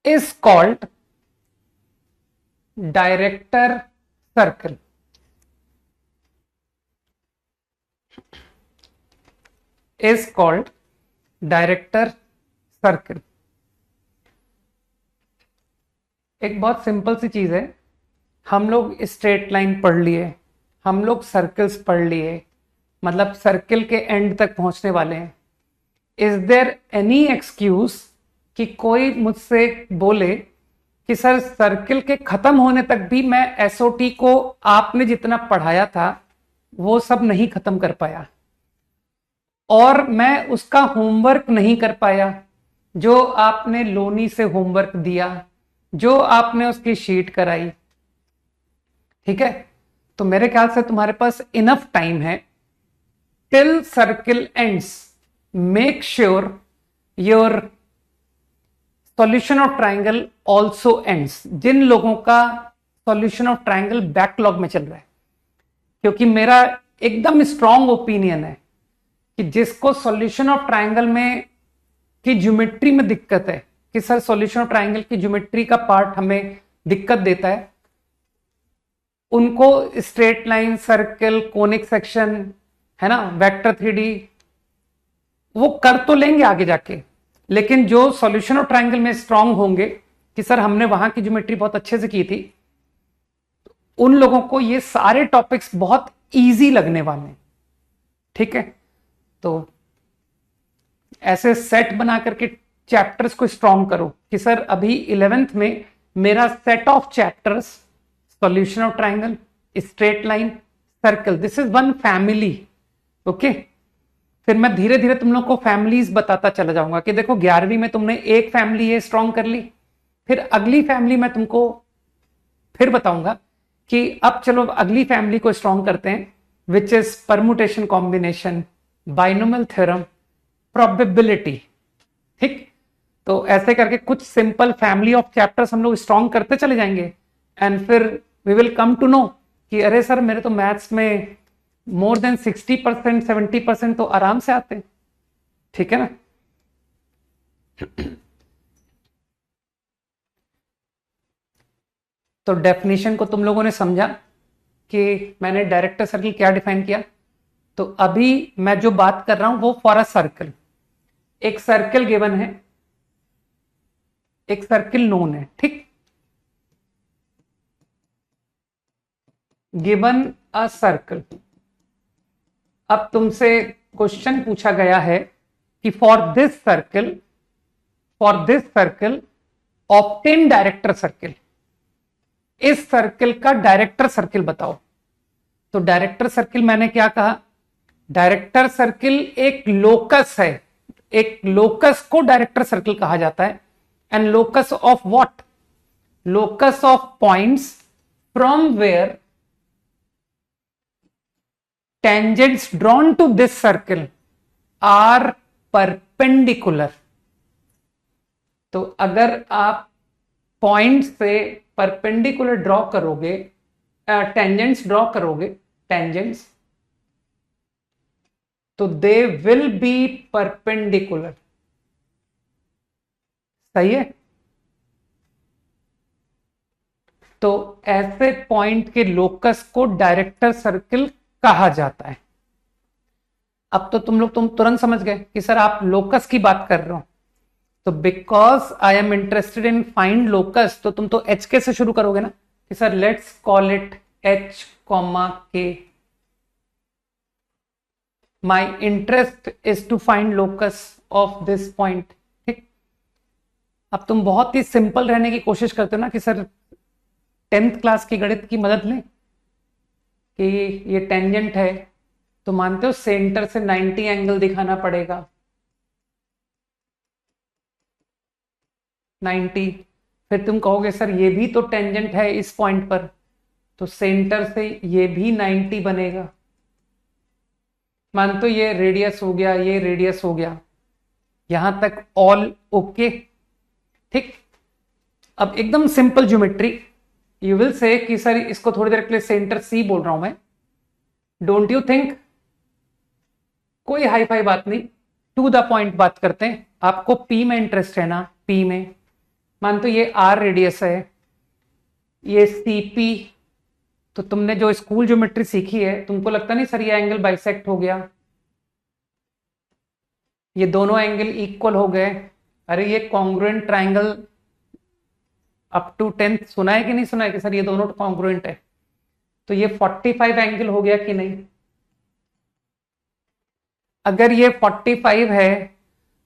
Speaker 1: is called director circle, is called director circle। एक बहुत simple सी चीज है, हम लोग straight line पढ़ लिए, हम लोग सर्कल्स पढ़ लिए, मतलब सर्किल के एंड तक पहुंचने वाले हैं। इज देयर एनी एक्सक्यूज कि कोई मुझसे बोले कि सर सर्किल के खत्म होने तक भी मैं एसओटी को आपने जितना पढ़ाया था वो सब नहीं खत्म कर पाया, और मैं उसका होमवर्क नहीं कर पाया, जो आपने लोनी से होमवर्क दिया, जो आपने उसकी शीट कराई। ठीक है, तो मेरे ख्याल से तुम्हारे पास इनफ टाइम है till circle ends, make sure your solution of triangle also ends. जिन लोगों का solution of triangle बैकलॉग में चल रहा है, क्योंकि मेरा एकदम स्ट्रॉन्ग ओपिनियन है कि जिसको सॉल्यूशन ऑफ ट्रायंगल में की ज्योमेट्री में दिक्कत है कि सर सॉल्यूशन ऑफ ट्रायंगल की ज्योमेट्री का पार्ट हमें दिक्कत देता है, उनको straight line, circle, conic section, है ना, वेक्टर 3D वो कर तो लेंगे आगे जाके, लेकिन जो सॉल्यूशन ऑफ ट्रायंगल में स्ट्रांग होंगे कि सर हमने वहां की ज्योमेट्री बहुत अच्छे से की थी, उन लोगों को ये सारे टॉपिक्स बहुत इजी लगने वाले हैं. ठीक है, तो ऐसे सेट बना करके चैप्टर्स को स्ट्रांग करो कि सर अभी 11th में मेरा set of chapters solution of triangle, straight line, circle, this is one family. Okay, फिर मैं धीरे धीरे तुम लोग को फैमिलीज बताता चला जाऊंगा कि देखो 11वीं में तुमने एक फैमिली ये स्ट्रांग कर ली, फिर अगली फैमिली मैं तुमको फिर बताऊंगा कि अब चलो अगली फैमिली को स्ट्रांग करते हैं, which is permutation combination, binomial theorem, probability. ठीक, तो ऐसे करके कुछ सिंपल फैमिली ऑफ चैप्टर्स हम लोग स्ट्रांग करते चले जाएंगे एंड फिर we will come to know कि अरे सर मेरे तो मैथ्स में मोर देन 60%, 70% तो आराम से आते हैं. ठीक है ना. तो डेफिनेशन को तुम लोगों ने समझा कि मैंने डायरेक्टर सर्किल क्या डिफाइन किया. तो अभी मैं जो बात कर रहा हूं वो फॉर अ सर्कल, एक सर्कल गिवन है, एक सर्किल नोन है. ठीक, गिवन अ सर्कल. अब तुमसे क्वेश्चन पूछा गया है कि for this circle obtain director circle. इस सर्किल का डायरेक्टर सर्किल बताओ. तो डायरेक्टर सर्किल मैंने क्या कहा, डायरेक्टर सर्किल एक लोकस है, एक लोकस को डायरेक्टर सर्किल कहा जाता है. And locus of what, locus of points from where tangents drawn to this circle are perpendicular. तो अगर आप पॉइंट से परपेंडिकुलर ड्रॉ करोगे, टेंजेंट्स ड्रॉ करोगे, टेंजेंट्स, तो दे विल बी परपेंडिकुलर. सही है. तो ऐसे पॉइंट के लोकस को डायरेक्टर सर्किल कहा जाता है. अब तो तुम तुरंत समझ गए कि सर आप लोकस की बात कर रहे हो. तो because I am interested in find locus, तो तुम तो एच के से शुरू करोगे ना कि sir let's call it H comma K. My interest is to find locus of this point. ठीक, अब तुम बहुत ही सिंपल रहने की कोशिश करते हो ना कि सर 10th क्लास की गणित की मदद लें कि ये टेंजेंट है, तो मानते हो सेंटर से 90 एंगल दिखाना पड़ेगा, 90. फिर तुम कहोगे सर ये भी तो टेंजेंट है इस पॉइंट पर, तो सेंटर से ये भी 90 बनेगा. मानते हो ये रेडियस हो गया, ये रेडियस हो गया, यहां तक ऑल ओके. ठीक, अब एकदम simple geometry, you will say कि सर इसको थोड़ी देर के लिए सेंटर सी बोल रहा हूं मैं. डोंट यू थिंक, कोई हाई फाई बात नहीं, टू द पॉइंट बात करते हैं. आपको पी में इंटरेस्ट है ना, पी में मान तो ये आर रेडियस है, ये सीपी. तो तुमने जो स्कूल ज्योमेट्री सीखी है, तुमको लगता नहीं सर ये एंगल बाइसेक्ट हो गया, ये दोनों एंगल इक्वल हो गए, अरे ये congruent triangle up to 10th सुना है कि नहीं सुना है कि सर ये दोनों कॉन्ग्रुएंट है, तो ये 45 एंगल हो गया कि नहीं. अगर ये 45 है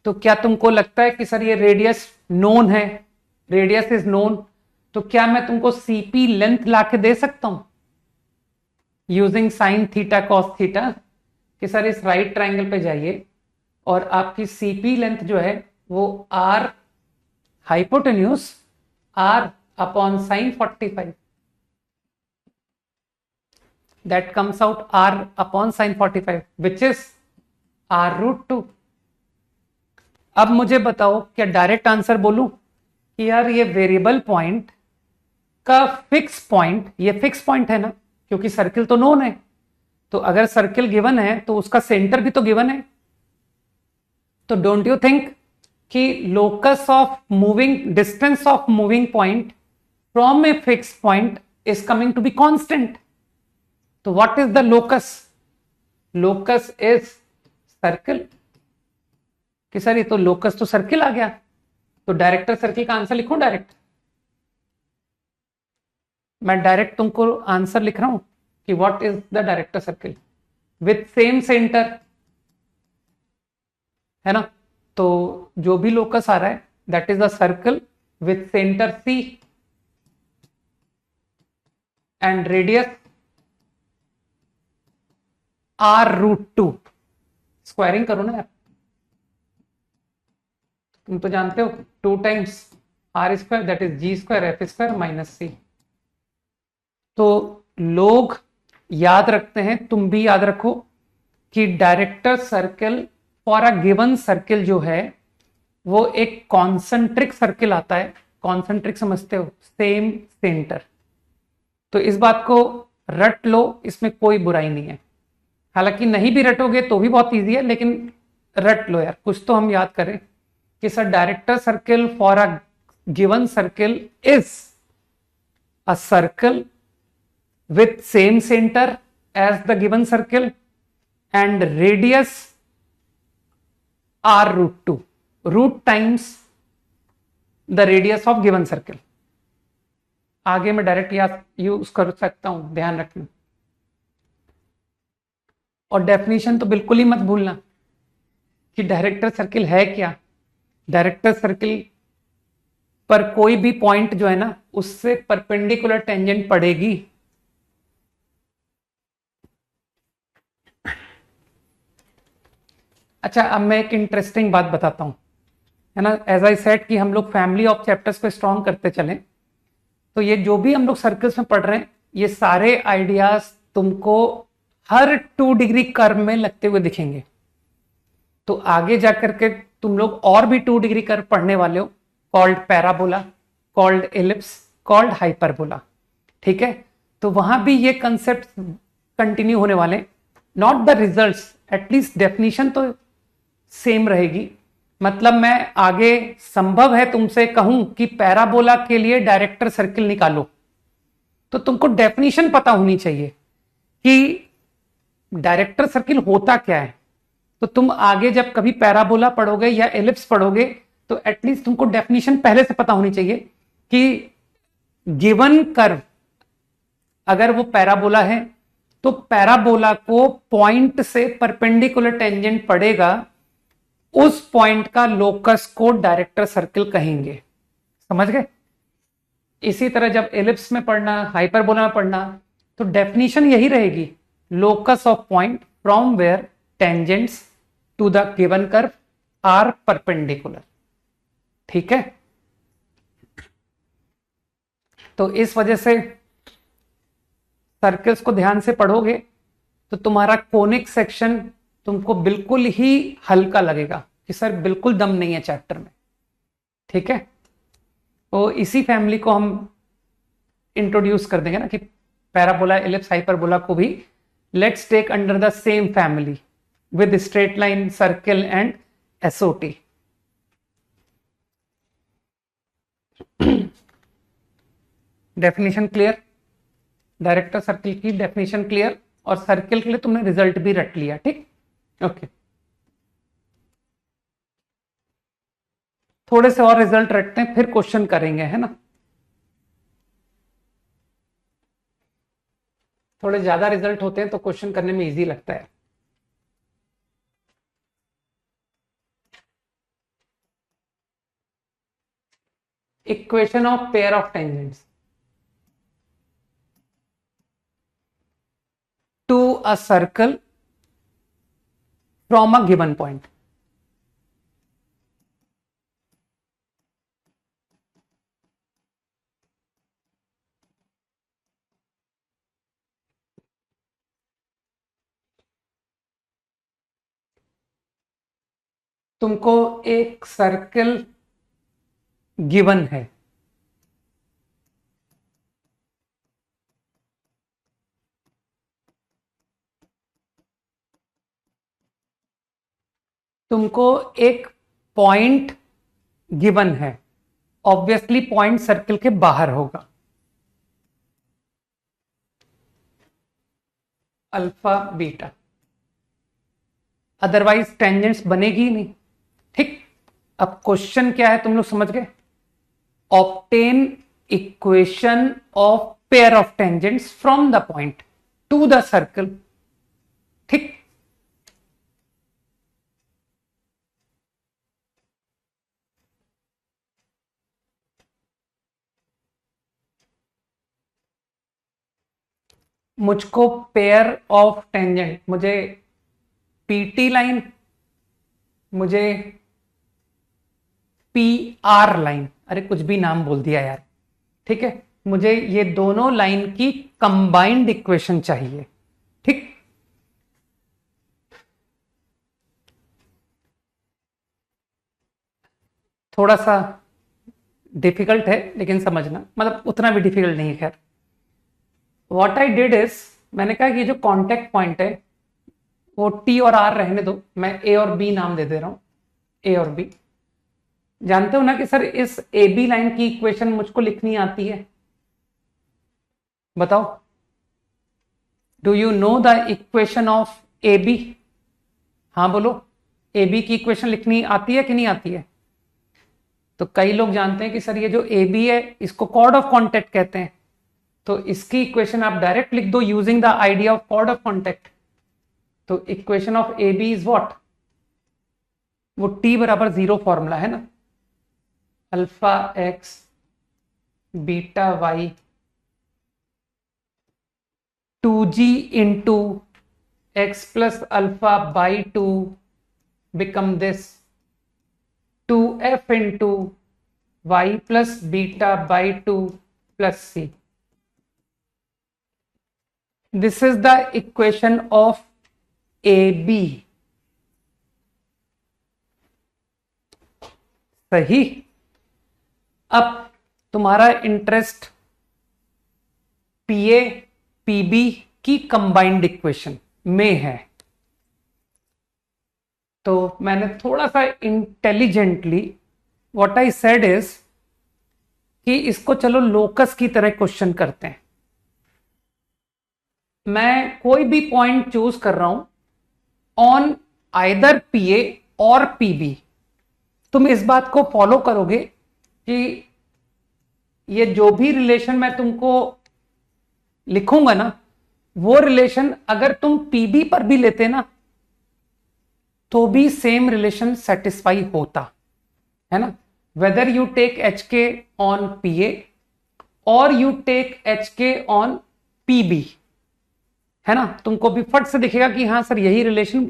Speaker 1: तो क्या तुमको लगता है कि सर ये रेडियस नोन है, रेडियस इज नोन, तो क्या मैं तुमको सीपी लेंथ लाके दे सकता हूं using sine theta cos theta कि सर इस राइट ट्राइंगल पे जाइए और आपकी सीपी लेंथ जो है वो R hypotenuse r upon sin 45, that comes out r upon sin 45 which is r root 2. अब मुझे बताओ, क्या डायरेक्ट आंसर बोलूं कि यार ये वेरिएबल पॉइंट का फिक्स पॉइंट, ये फिक्स पॉइंट है ना, क्योंकि सर्किल तो नोन है, तो अगर सर्किल गिवन है तो उसका सेंटर भी तो गिवन है। तो डोंट यू थिंक कि locus of moving, distance of moving point from a fix point is coming to be constant. तो what is the locus? Locus is circle. कि सर ये तो लोकस तो सर्किल आ गया, तो डायरेक्टर सर्किल का आंसर लिखूं डायरेक्ट? मैं डायरेक्ट तुमको आंसर लिख रहा हूं कि what is the director circle with same centre, है ना। तो जो भी लोकस आ रहा है that is the circle with centre C and radius r√2। Squaring करो ना यार, तुम तो जानते हो 2 times r² that is g² f² minus C. तो लोग याद रखते हैं, तुम भी याद रखो कि director circle for a given circle जो है वो एक कॉन्सेंट्रिक सर्किल आता है। कॉन्सेंट्रिक समझते हो, सेम सेंटर। तो इस बात को रट लो, इसमें कोई बुराई नहीं है। हालांकि नहीं भी रटोगे तो भी बहुत इजी है, लेकिन रट लो यार, कुछ तो हम याद करें कि sir director circle for a given circle is a circle with same center as the given circle and radius r√2, root times the radius of given circle। आगे मैं डायरेक्ट याद यूज कर सकता हूं, ध्यान रखना। और डेफिनेशन तो बिल्कुल ही मत भूलना कि डायरेक्टर सर्किल है क्या। डायरेक्टर सर्किल पर कोई भी पॉइंट जो है ना, उससे परपेंडिकुलर टेंजेंट पड़ेगी। अच्छा, अब मैं एक इंटरेस्टिंग बात बताता हूं, है ना। एज आई सेड कि हम लोग फैमिली ऑफ चैप्टर्स को स्ट्रॉन्ग करते चलें, तो ये जो भी हम लोग सर्कल्स में पढ़ रहे हैं, ये सारे आइडियाज तुमको हर 2 डिग्री कर्व में लगते हुए दिखेंगे। तो आगे जाकर के तुम लोग और भी 2 डिग्री कर्व पढ़ने वाले हो, called parabola, called ellipse, called hyperbola. ठीक है, तो वहां भी ये कंसेप्ट कंटिन्यू होने वाले। Not the results, at least definition तो सेम रहेगी। मतलब मैं आगे संभव है तुमसे कहूं कि पैराबोला के लिए डायरेक्टर सर्किल निकालो, तो तुमको डेफिनेशन पता होनी चाहिए कि डायरेक्टर सर्किल होता क्या है। तो तुम आगे जब कभी पैराबोला पढ़ोगे या एलिप्स पढ़ोगे, तो एटलीस्ट तुमको डेफिनेशन पहले से पता होनी चाहिए कि गिवन कर्व अगर वो पैराबोला है, तो पैराबोला को पॉइंट से परपेंडिकुलर टेंजेंट पड़ेगा, उस पॉइंट का लोकस को डायरेक्टर सर्किल कहेंगे। समझ गए? इसी तरह जब एलिप्स में पढ़ना, हाइपरबोला में पढ़ना, तो डेफिनेशन यही रहेगी, locus of point from where tangents to the given curve are perpendicular. ठीक है, तो इस वजह से सर्कल्स को ध्यान से पढ़ोगे तो तुम्हारा कोनिक सेक्शन तुमको बिल्कुल ही हल्का लगेगा कि सर बिल्कुल दम नहीं है चैप्टर में। ठीक है, तो इसी फैमिली को हम इंट्रोड्यूस कर देंगे ना कि पैराबोला, एलिप्स, हाइपरबोला को भी let's take under the same family with straight line, circle and SOT. Definition clear? Director circle की डेफिनेशन क्लियर, और सर्किल के लिए तुमने रिजल्ट भी रट लिया। ठीक, ओके। थोड़े से और रिजल्ट रटते हैं, फिर क्वेश्चन करेंगे, है ना। थोड़े ज्यादा रिजल्ट होते हैं तो क्वेश्चन करने में इजी लगता है। Equation of pair of tangents to a circle from a given point. तुमको एक सर्कल गिवन है, तुमको एक पॉइंट गिवन है, ऑब्वियसली पॉइंट सर्कल के बाहर होगा, अल्फा बीटा, अदरवाइज टेंजेंट्स बनेगी ही नहीं। ठीक, अब क्वेश्चन क्या है तुम लोग समझ गए? Obtain equation of pair of tangents from the point to the circle. ठीक, मुझको पेयर ऑफ टेंजेंट, मुझे पीटी लाइन, मुझे पी आर लाइन, अरे कुछ भी नाम बोल दिया यार, ठीक है, मुझे ये दोनों लाइन की कंबाइंड इक्वेशन चाहिए। ठीक, थोड़ा सा डिफिकल्ट है लेकिन समझना, मतलब उतना भी डिफिकल्ट नहीं है। खैर, व्हाट आई डिड इज, मैंने कहा कि जो कांटेक्ट पॉइंट है वो टी और आर रहने दो, मैं ए और बी नाम दे रहा हूं, ए और बी। जानते हो ना कि सर इस ए बी लाइन की इक्वेशन मुझको लिखनी आती है? बताओ, do you know the equation of A B? हाँ बोलो, ए बी की इक्वेशन लिखनी आती है कि नहीं आती है? तो कई लोग जानते हैं कि सर ये जो ए बी है इसको कॉर्ड ऑफ कॉन्टेक्ट कहते हैं, तो इसकी इक्वेशन आप डायरेक्ट लिख दो using the idea of chord of contact. तो equation of A B is what? वो टी बराबर 0 फॉर्मूला है ना, alpha x beta y 2g into x plus alpha by 2 become this 2f into y plus beta by 2 plus c. This is the equation of AB. सही। अब तुम्हारा interest पीए PB की combined equation में है, तो मैंने थोड़ा सा intelligently what I said is कि इसको चलो लोकस की तरह क्वेश्चन करते हैं। मैं कोई भी पॉइंट चूज कर रहा हूं ऑन आइदर पीए और पीबी। तुम इस बात को फॉलो करोगे कि ये जो भी रिलेशन मैं तुमको लिखूंगा ना, वो रिलेशन अगर तुम पीबी पर भी लेते ना तो भी सेम रिलेशन सेटिस्फाई होता है ना, वेदर यू टेक एच के ऑन पी ए और यू टेक एच के ऑन पीबी, है ना, तुमको भी फट से दिखेगा कि हाँ सर यही रिलेशन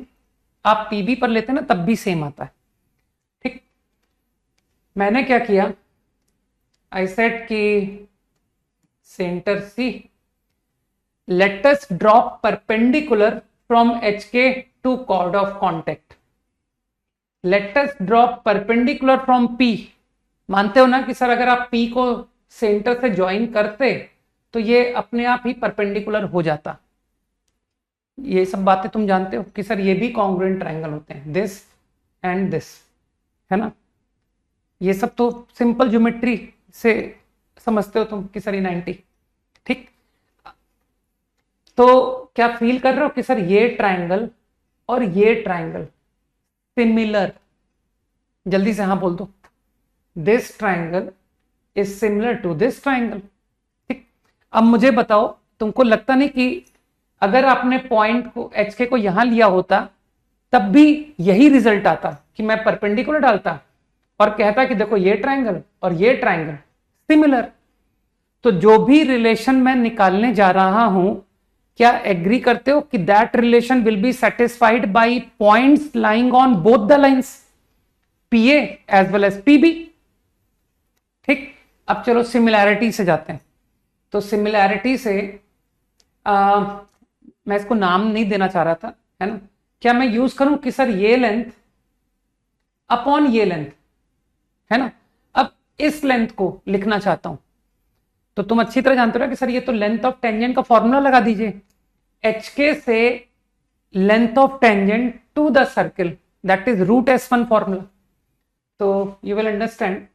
Speaker 1: आप पीबी पर लेते ना तब भी सेम आता है। ठीक, मैंने क्या किया, आई सेड कि centre C, let us drop perpendicular from H K to chord of contact, let us drop perpendicular from P. मानते हो ना कि सर अगर आप पी को सेंटर से ज्वाइन करते तो ये अपने आप ही परपेंडिकुलर हो जाता। ये सब बातें तुम जानते हो कि सर ये भी कॉन्ग्रुएंट ट्रायंगल होते हैं, दिस एंड दिस, है ना, ये सब तो सिंपल ज्योमेट्री से समझते हो तुम कि सर ये 90। ठीक, तो क्या फील कर रहे हो कि सर ये ट्रायंगल और ये ट्रायंगल सिमिलर? जल्दी से हाँ बोल दो, this triangle is similar to this triangle. ठीक, अब मुझे बताओ, तुमको लगता नहीं कि अगर आपने पॉइंट को एच के को यहां लिया होता तब भी यही रिजल्ट आता कि मैं परपेंडिकुलर डालता और कहता कि देखो ये ट्रायंगल और ये ट्रायंगल सिमिलर। तो जो भी रिलेशन मैं निकालने जा रहा हूं, क्या एग्री करते हो कि that relation will be satisfied by points lying on both the lines PA as well as PB? ठीक, अब चलो सिमिलैरिटी से जाते हैं। तो सिमिलैरिटी से मैं इसको नाम नहीं देना चाह रहा था, है ना, क्या मैं यूज करूं कि सर ये लेंथ अपॉन ये लेंथ, है ना। अब इस लेंथ को लिखना चाहता हूं, तो तुम अच्छी तरह जानते हो ना कि सर ये तो लेंथ ऑफ टेंजेंट का फॉर्मूला लगा दीजिए, HK से length of tangent to the circle, that is root S1 formula. तो you will understand.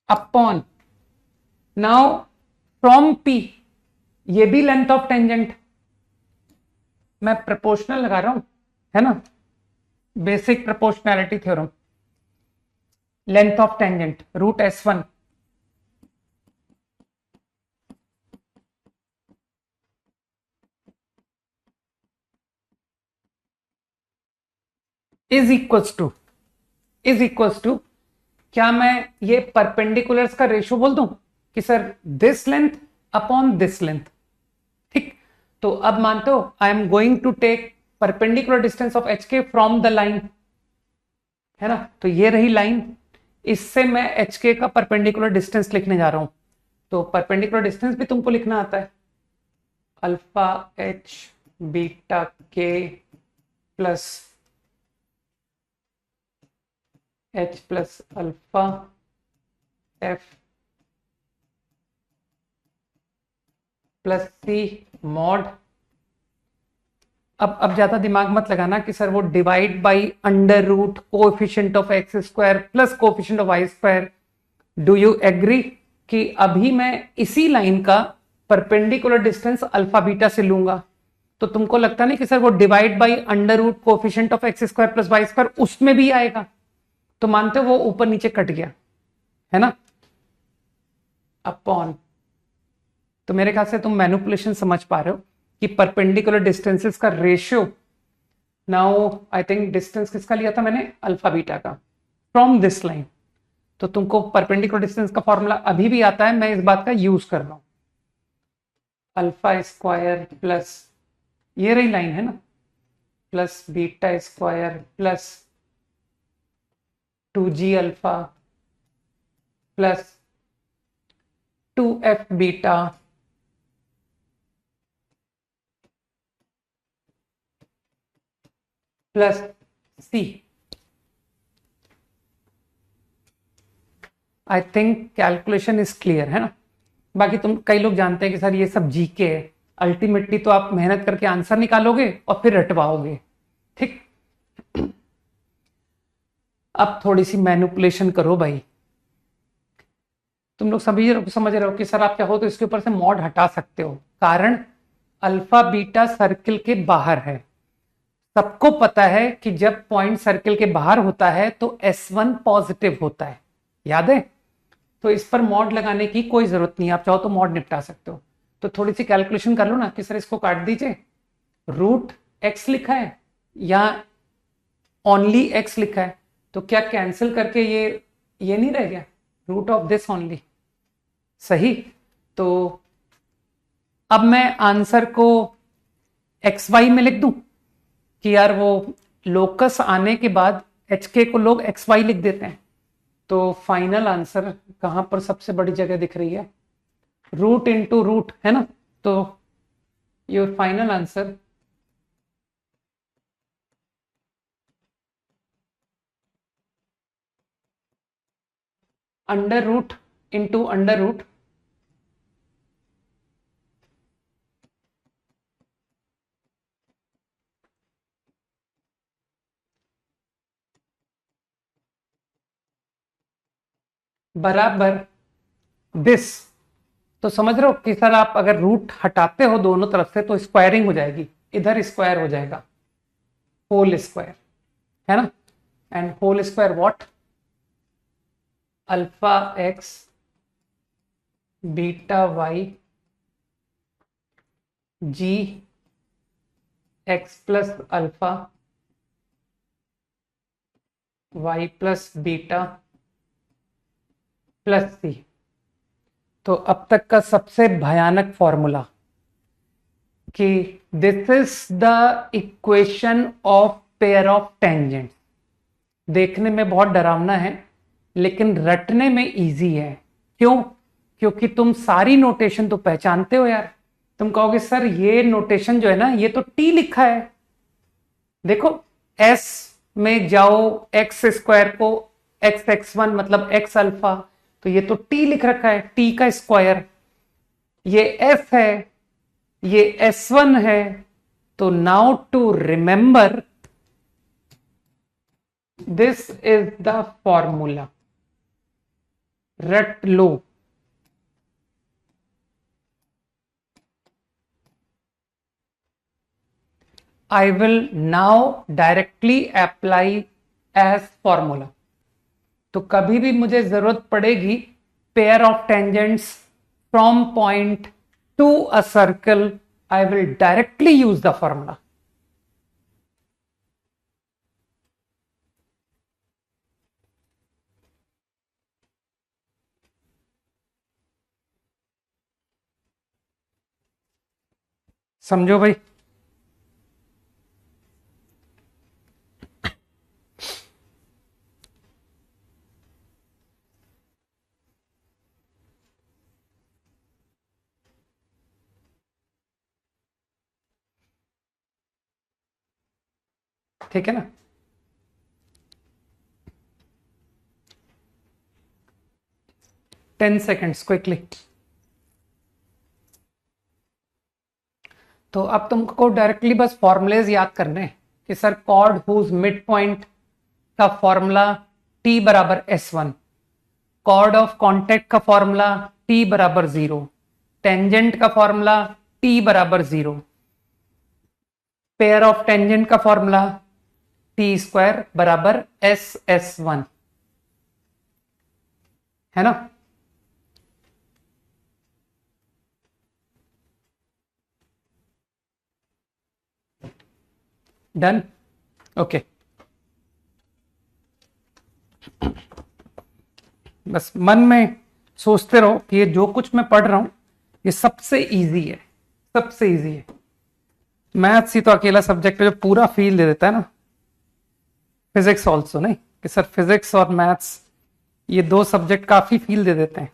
Speaker 1: Upon, now from P, ये भी लेंथ ऑफ टेंजेंट, मैं प्रोपोर्शनल लगा रहा हूं, है ना, basic proportionality theorem. Length of tangent root S1 is equals to, क्या मैं ये परपेंडिकुलर्स का रेशियो बोल दूं कि sir this length upon this length. ठीक, तो अब मानते हो I am going to take perpendicular distance of HK from the line, है ना. तो ये रही लाइन, इससे मैं HK का परपेंडिकुलर डिस्टेंस लिखने जा रहा हूं. तो परपेंडिकुलर डिस्टेंस भी तुमको लिखना आता है, alpha H beta K plus H plus alpha F plus C mod. अब ज्यादा दिमाग मत लगाना कि सर वो divide by under root coefficient of x square plus coefficient of y square. Do you agree कि अभी मैं इसी लाइन का परपेंडिकुलर डिस्टेंस अल्फा बीटा से लूंगा, तो तुमको लगता नहीं कि सर वो divide by under root coefficient of x square plus y square उसमें भी आएगा, तो मानते हो वो ऊपर नीचे कट गया, है ना. अपॉन, तो मेरे ख्याल से तुम मैनिपुलेशन समझ पा रहे हो कि परपेंडिकुलर डिस्टेंसेस का ratio. Now I think distance किसका लिया था मैंने, अल्फा बीटा का, फ्रॉम दिस लाइन. तो तुमको परपेंडिकुलर डिस्टेंस का फॉर्मूला अभी भी आता है, मैं इस बात का यूज कर रहा हूं. अल्फा स्क्वायर प्लस, ये रही लाइन है ना, plus beta square plus 2G alpha plus 2F beta plus C. I think calculation is clear, है ना. बाकी तुम कई लोग जानते हैं कि सर ये सब जीके है, अल्टीमेटली तो आप मेहनत करके आंसर निकालोगे और फिर रटवाओगे. ठीक, अब थोड़ी सी मैनिपुलेशन करो भाई. तुम लोग सभी समझ रहे हो कि सर आप चाहो तो इसके ऊपर से मॉड हटा सकते हो, कारण अल्फा बीटा सर्किल के बाहर है. सबको पता है कि जब पॉइंट सर्किल के बाहर होता है तो S1 पॉजिटिव होता है, याद है. तो इस पर मॉड लगाने की कोई जरूरत नहीं, आप चाहो तो मॉड निपटा सकते हो. तो थोड़ी सी कैलकुलेशन कर लो ना कि सर इसको काट दीजिए, रूट एक्स लिखा है या ओनली एक्स लिखा है, तो क्या कैंसिल करके ये नहीं रह गया, रूट ऑफ दिस ओनली. सही, तो अब मैं आंसर को एक्स वाई में लिख दूं कि यार वो लोकस आने के बाद HK को लोग एक्स वाई लिख देते हैं. तो फाइनल आंसर कहां पर सबसे बड़ी जगह दिख रही है, रूट इंटू रूट, है ना. तो your final answer under root into under root बराबर दिस. तो समझ रहे हो कि सर आप अगर रूट हटाते हो दोनों तरफ से तो स्क्वायरिंग हो जाएगी, इधर स्क्वायर हो जाएगा, होल स्क्वायर, है ना. And whole square what, alpha x beta y G x plus alpha y plus beta plus C. तो अब तक का सबसे भयानक फॉर्मूला कि this is the equation of pair of tangent. देखने में बहुत डरावना है लेकिन रटने में इजी है. क्यों, क्योंकि तुम सारी नोटेशन तो पहचानते हो यार। तुम कहोगे सर ये नोटेशन जो है ना, ये तो टी लिखा है। देखो, एस में जाओ, एक्स स्क्वायर को एक्स एक्स वन मतलब एक्स अल्फा, तो ये तो टी लिख रखा है, टी का स्क्वायर। ये एफ है, ये एस वन है। तो now to remember, this is the formula, रट लो। I will now directly apply as formula. तो कभी भी मुझे जरूरत पड़ेगी pair of tangents from point to a circle, I will directly use the formula. समझो भाई। ठीक है ना? Ten seconds quickly. तो अब तुमको डायरेक्टली बस फॉर्मुलेज याद करने हैं कि sir chord whose mid point का फॉर्मूला टी बराबर S one, chord of contact का फॉर्मूला टी बराबर जीरो, टेंजेंट का फॉर्मूला टी बराबर जीरो, पेयर ऑफ टेंजेंट का फॉर्मूला टी स्क्वायर बराबर एस एस वन, है ना? डन। ओके, बस मन में सोचते रहो कि ये जो कुछ मैं पढ़ रहा हूं ये सबसे इजी है, सबसे इजी है। मैथ्स ही तो अकेला सब्जेक्ट है जो पूरा फील दे देता है ना। फिजिक्स ऑल्सो नहीं कि सर फिजिक्स और मैथ्स ये दो सब्जेक्ट काफी फील दे देते हैं।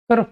Speaker 1: करो।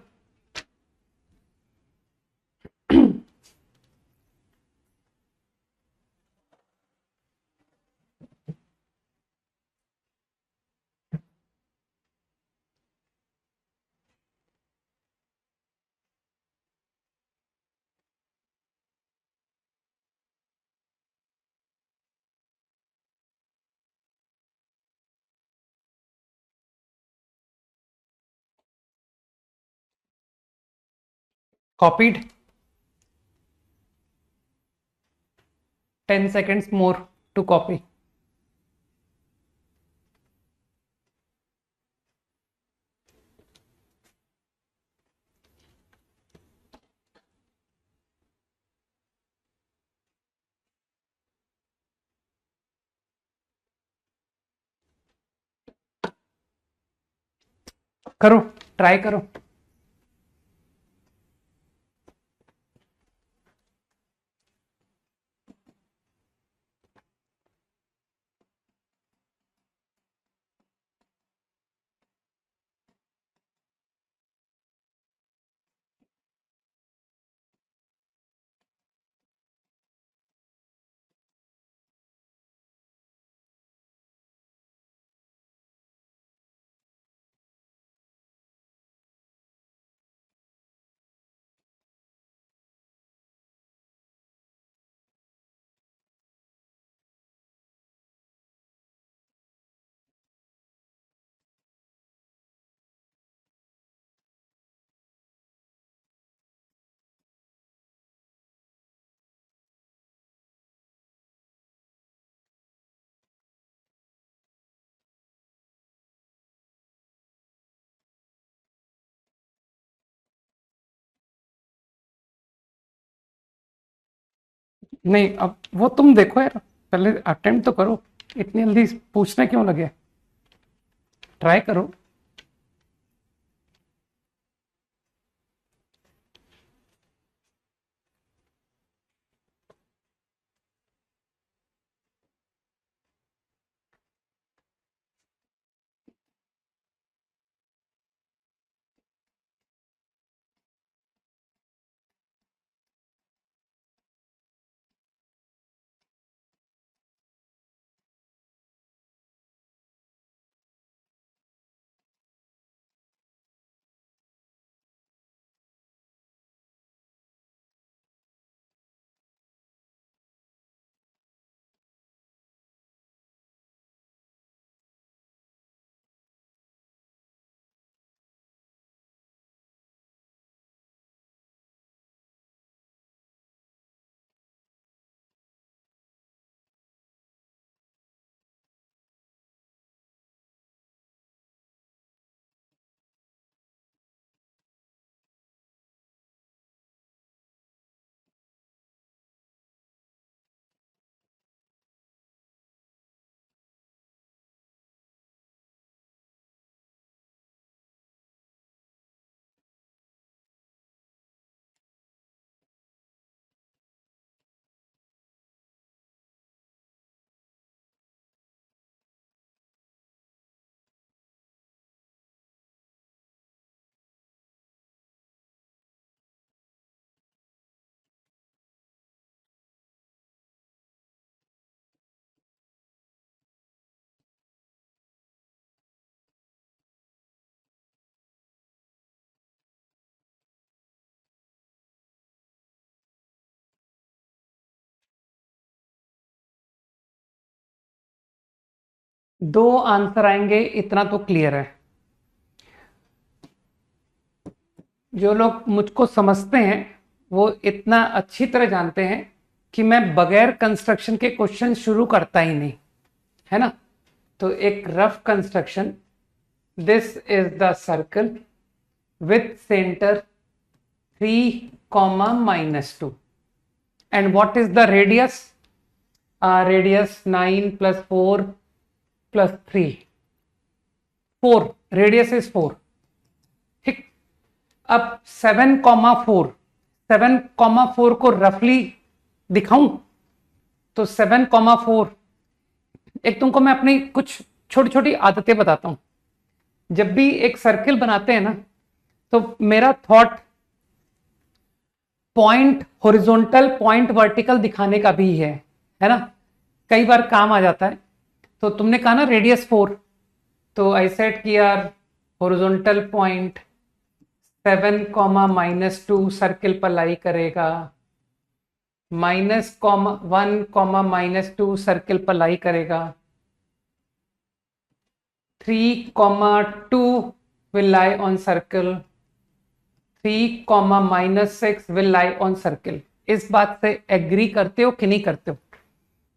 Speaker 1: Copied. 10 seconds more to copy. करो, ट्राई करो। नहीं, अब वो तुम देखो यार, पहले अटेम्प्ट तो करो, इतनी जल्दी पूछने क्यों लगे, ट्राई करो। दो आंसर आएंगे, इतना तो क्लियर है। जो लोग मुझको समझते हैं वो इतना अच्छी तरह जानते हैं कि मैं बगैर कंस्ट्रक्शन के क्वेश्चन शुरू करता ही नहीं, है ना। तो एक rough construction, this is the circle with centre 3, -2 and what is the radius? Radius 9 plus 4 plus 3, 4, radius is 4, ठीक। अब 7,4, 7,4 को रफली दिखाऊं तो 7,4, एक तुमको मैं अपनी कुछ छोटी छोटी आदतें बताता हूं। जब भी एक सर्किल बनाते हैं ना, तो मेरा thought point horizontal, point vertical दिखाने का भी है ना। कई बार काम आ जाता है। तो तुमने कहा ना रेडियस 4, तो आई सेट कि यार हॉरिजॉन्टल पॉइंट 7, -2 सर्किल पर लाई करेगा, -1, -2 सर्किल पर लाई करेगा, 3, 2 will lie on circle, 3, -6 will lie on circle। इस बात से एग्री करते हो कि नहीं करते हो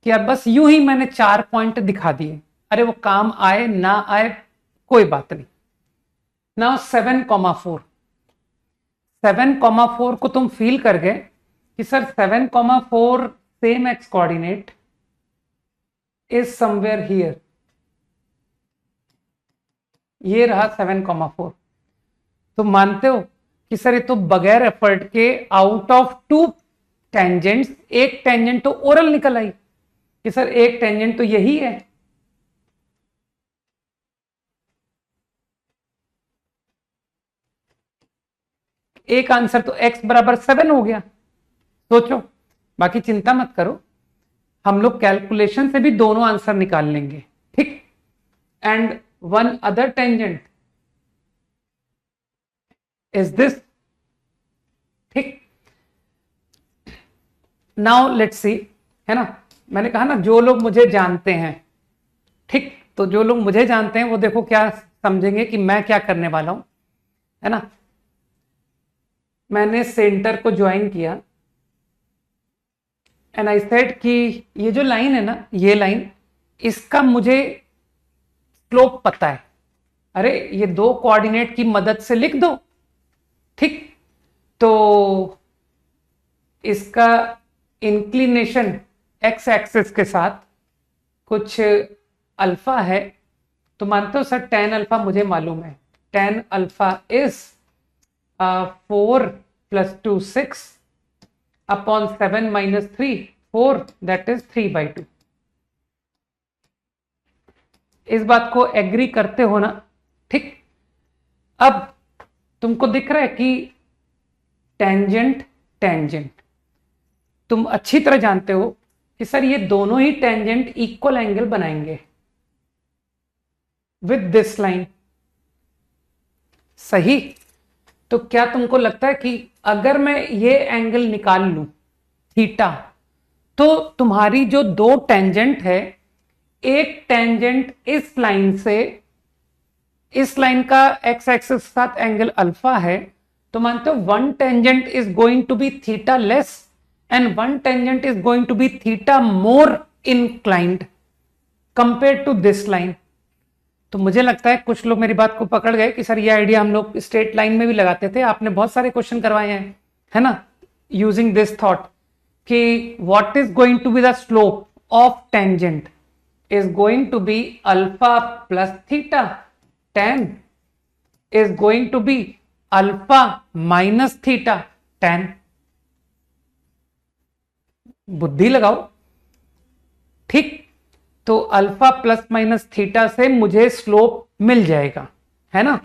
Speaker 1: कि यार बस यूं ही मैंने 4 पॉइंट दिखा दिए, अरे वो काम आए ना आए कोई बात नहीं। नाउ 7,4, 7,4 को तुम फील कर गए कि sir 7,4 same x coordinate is somewhere here, ये रहा 7,4। तो मानते हो कि सर ये तो बगैर एफर्ट के आउट ऑफ 2 टेंजेंट्स एक टेंजेंट तो ओरल निकल आई कि सर एक टेंजेंट तो यही है। एक आंसर तो x बराबर 7 हो गया, सोचो। बाकी चिंता मत करो, हम लोग कैलकुलेशन से भी दोनों आंसर निकाल लेंगे, ठीक। And one other tangent is this, ठीक। नाउ लेट्स सी, है ना। मैंने कहा ना जो लोग मुझे जानते हैं, ठीक, तो जो लोग मुझे जानते हैं वो देखो क्या समझेंगे कि मैं क्या करने वाला हूं, है ना। मैंने सेंटर को ज्वाइन किया एंड आई सेड कि ये जो लाइन है ना, ये लाइन, इसका मुझे स्लोप पता है। अरे ये दो कोऑर्डिनेट की मदद से लिख दो, ठीक। तो इसका इंक्लिनेशन एक्स एक्सिस के साथ कुछ अल्फा है, तो मानते हो सर tan अल्फा मुझे मालूम है, tan alpha is 4 + 2 6 upon 7 - 3 4, that is 3/2। इस बात को एग्री करते हो ना? ठीक। अब तुमको दिख रहा है कि टेंजेंट टेंजेंट, तुम अच्छी तरह जानते हो कि सर ये दोनों ही टेंजेंट इक्वल एंगल बनाएंगे विद दिस लाइन, सही? तो क्या तुमको लगता है कि अगर मैं ये एंगल निकाल लूं थीटा, तो तुम्हारी जो दो टेंजेंट है, एक टेंजेंट इस लाइन से, इस लाइन का एक्स एक्सिस के साथ एंगल अल्फा है, तो मानते हो one tangent is going to be theta less and one tangent is going to be theta more inclined compare to this line. तो मुझे लगता है कुछ लोग मेरी बात को पकड़ गए कि सर ये आइडिया हम लोग स्ट्रेट लाइन में भी लगाते थे, आपने बहुत सारे क्वेश्चन करवाए हैं, है ना, यूजिंग दिस थॉट कि what is going to be the slope of tangent is going to be alpha plus theta, tan is going to be alpha minus theta tan। बुद्धि लगाओ, ठीक? तो अल्फा प्लस माइनस थीटा से मुझे slope मिल जाएगा, है ना?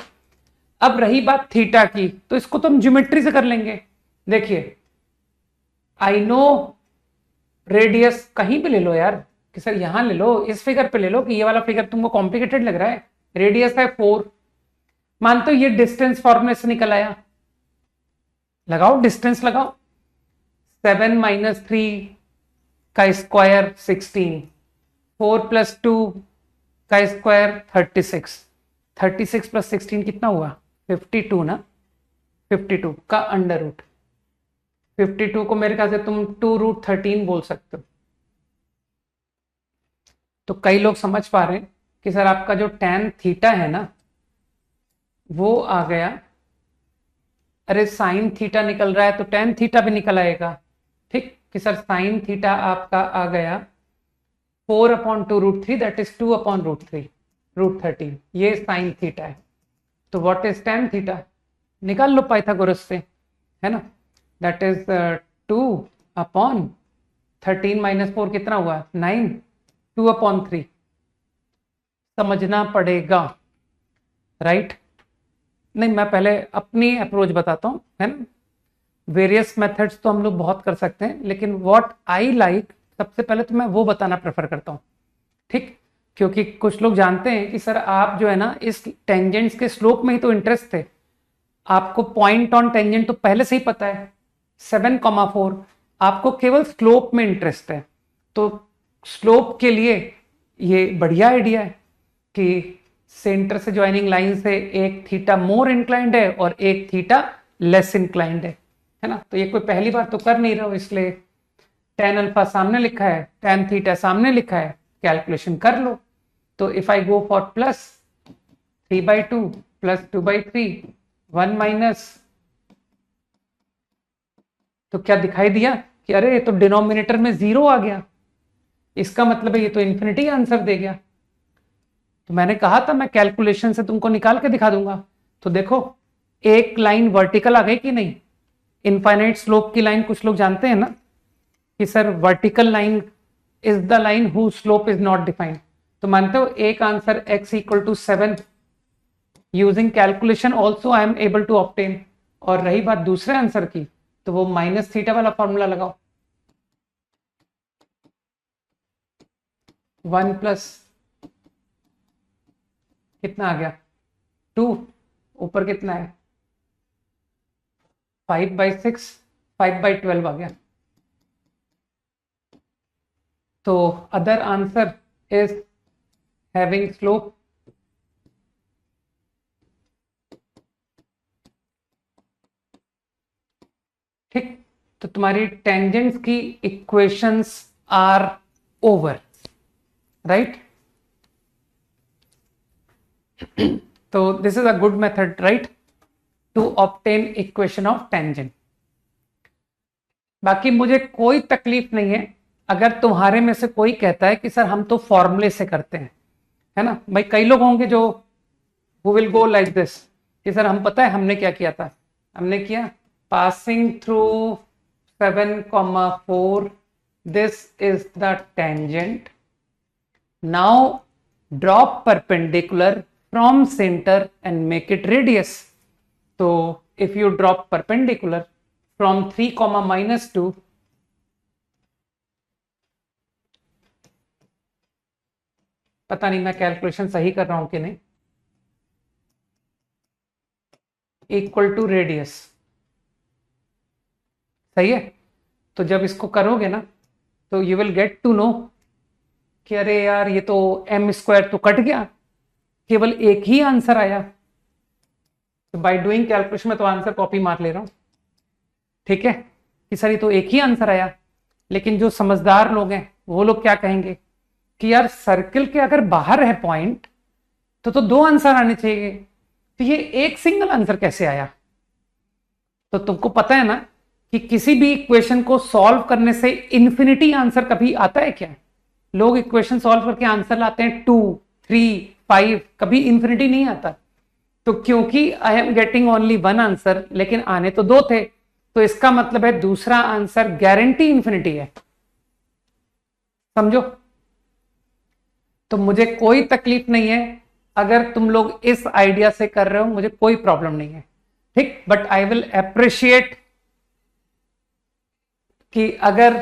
Speaker 1: अब रही बात थीटा की, तो इसको तो हम ज्योमेट्री से कर लेंगे। देखिए, आई नो रेडियस कहीं पे ले लो यार, कि सर यहां ले लो, इस फिगर पे ले लो, कि ये वाला फिगर तुमको कॉम्प्लिकेटेड लग रहा है। रेडियस है 4, मानते हो ये डिस्टेंस फॉर्मूले से निकल आया, लगाओ डिस्टेंस लगाओ, 7 - 3 का स्क्वायर 16, 4 + 2 का स्क्वायर 36, 36 + 16 कितना हुआ? 52 ना? 52 का अंडर रूट, 52 को मेरे ख्याल से तुम 2√13 बोल सकते हो। तो कई लोग समझ पा रहे हैं कि सर आपका जो tan थीटा है ना, वो आ गया, अरे sin थीटा निकल रहा है तो tan थीटा भी निकल आएगा, ठीक? कि सर sin थीटा आपका आ गया 4/2√3, दैट इज 2/√3 √13, ये sin थीटा है। तो व्हाट इज tan थीटा? निकाल लो पाइथागोरस से, है ना, दैट इज 2/13 - 4 कितना हुआ? 9, 2/3 समझना पड़ेगा, राइट? नहीं, मैं पहले अपनी अप्रोच बताता हूं, है ना। वेरियस मेथड्स तो हम लोग बहुत कर सकते हैं, लेकिन व्हाट आई लाइक, सबसे पहले तो मैं वो बताना प्रेफर करता हूं, ठीक? क्योंकि कुछ लोग जानते हैं कि सर आप जो है ना इस टेंजेंट्स के स्लोप में ही तो इंटरेस्ट थे, आपको पॉइंट ऑन टेंजेंट तो पहले से ही पता है 7,4, आपको केवल स्लोप में इंटरेस्ट है। तो स्लोप के लिए ये बढ़िया आइडिया है कि सेंटर से ज्वाइनिंग लाइन से एक थीटा मोर इंक्लाइंड है और एक थीटा लेस इंक्लाइंड है ना। तो ये कोई पहली बार तो कर नहीं रहा हो, इसलिए tan अल्फा सामने लिखा है, tan थीटा सामने लिखा है, कैलकुलेशन कर लो। तो if I go for plus 3/2 plus 2/3 1 minus, तो क्या दिखाई दिया कि अरे ये तो डिनोमिनेटर में 0 आ गया, इसका मतलब है ये तो इन्फिनिटी आंसर दे गया। तो मैंने कहा था मैं कैलकुलेशन से तुमको निकाल के दिखा दूंगा। तो देखो एक लाइन वर्टिकल आ गई कि नहीं, इनफाइनाइट स्लोप की लाइन कुछ लोग जानते हैं ना कि sir vertical line is the line who slope is not defined. तो मानते हो एक answer x = 7 using calculation also I am able to obtain. और रही बात दूसरे आंसर की, तो वो माइनस थीटा वाला फॉर्मूला लगाओ, 1 प्लस कितना आ गया 2, ऊपर कितना है 5/6, 5/12 आ गया। तो other answer is having slope ठीक। तो तुम्हारी टेंजेंट्स की इक्वेशंस आर ओवर, राइट? तो this is a good method, right, to obtain equation of tangent. बाकी मुझे कोई तकलीफ नहीं है अगर तुम्हारे में से कोई कहता है कि सर हम तो फॉर्मूले से करते हैं, है ना भाई। कई लोग होंगे जो who will go like this कि सर हम पता है हमने क्या किया था, हमने किया passing through 7,4, this is the tangent, now drop perpendicular from center and make it radius. So if you drop perpendicular from 3, -2, पता नहीं मैं कैलकुलेशन सही कर रहा हूं कि नहीं, इक्वल टू रेडियस, सही है। तो जब इसको करोगे ना तो you will get to know कि अरे यार ये तो m² तो कट गया, केवल एक ही आंसर आया। तो बाय डूइंग कैलकुलेशन में तो आंसर कॉपी मार ले रहा हूं, ठीक है, कि सर ये तो एक ही आंसर आया। लेकिन जो समझदार लोग हैं वो लोग क्या कहेंगे कि यार सर्किल के अगर बाहर है पॉइंट तो दो आंसर आने चाहिए, तो ये एक सिंगल आंसर कैसे आया। तो तुमको पता है ना कि किसी भी इक्वेशन को सॉल्व करने से इंफिनिटी आंसर कभी आता है क्या। लोग इक्वेशन सॉल्व करके आंसर लाते हैं 2, 3, 5, कभी इंफिनिटी नहीं आता। तो क्योंकि I am getting only one answer लेकिन आने तो दो थे, तो इसका मतलब है दूसरा आंसर गारंटी इंफिनिटी है, समझो। तो मुझे कोई तकलीफ नहीं है अगर तुम लोग इस आइडिया से कर रहे हो, मुझे कोई प्रॉब्लम नहीं है, ठीक। बट आई विल अप्रिशिएट कि अगर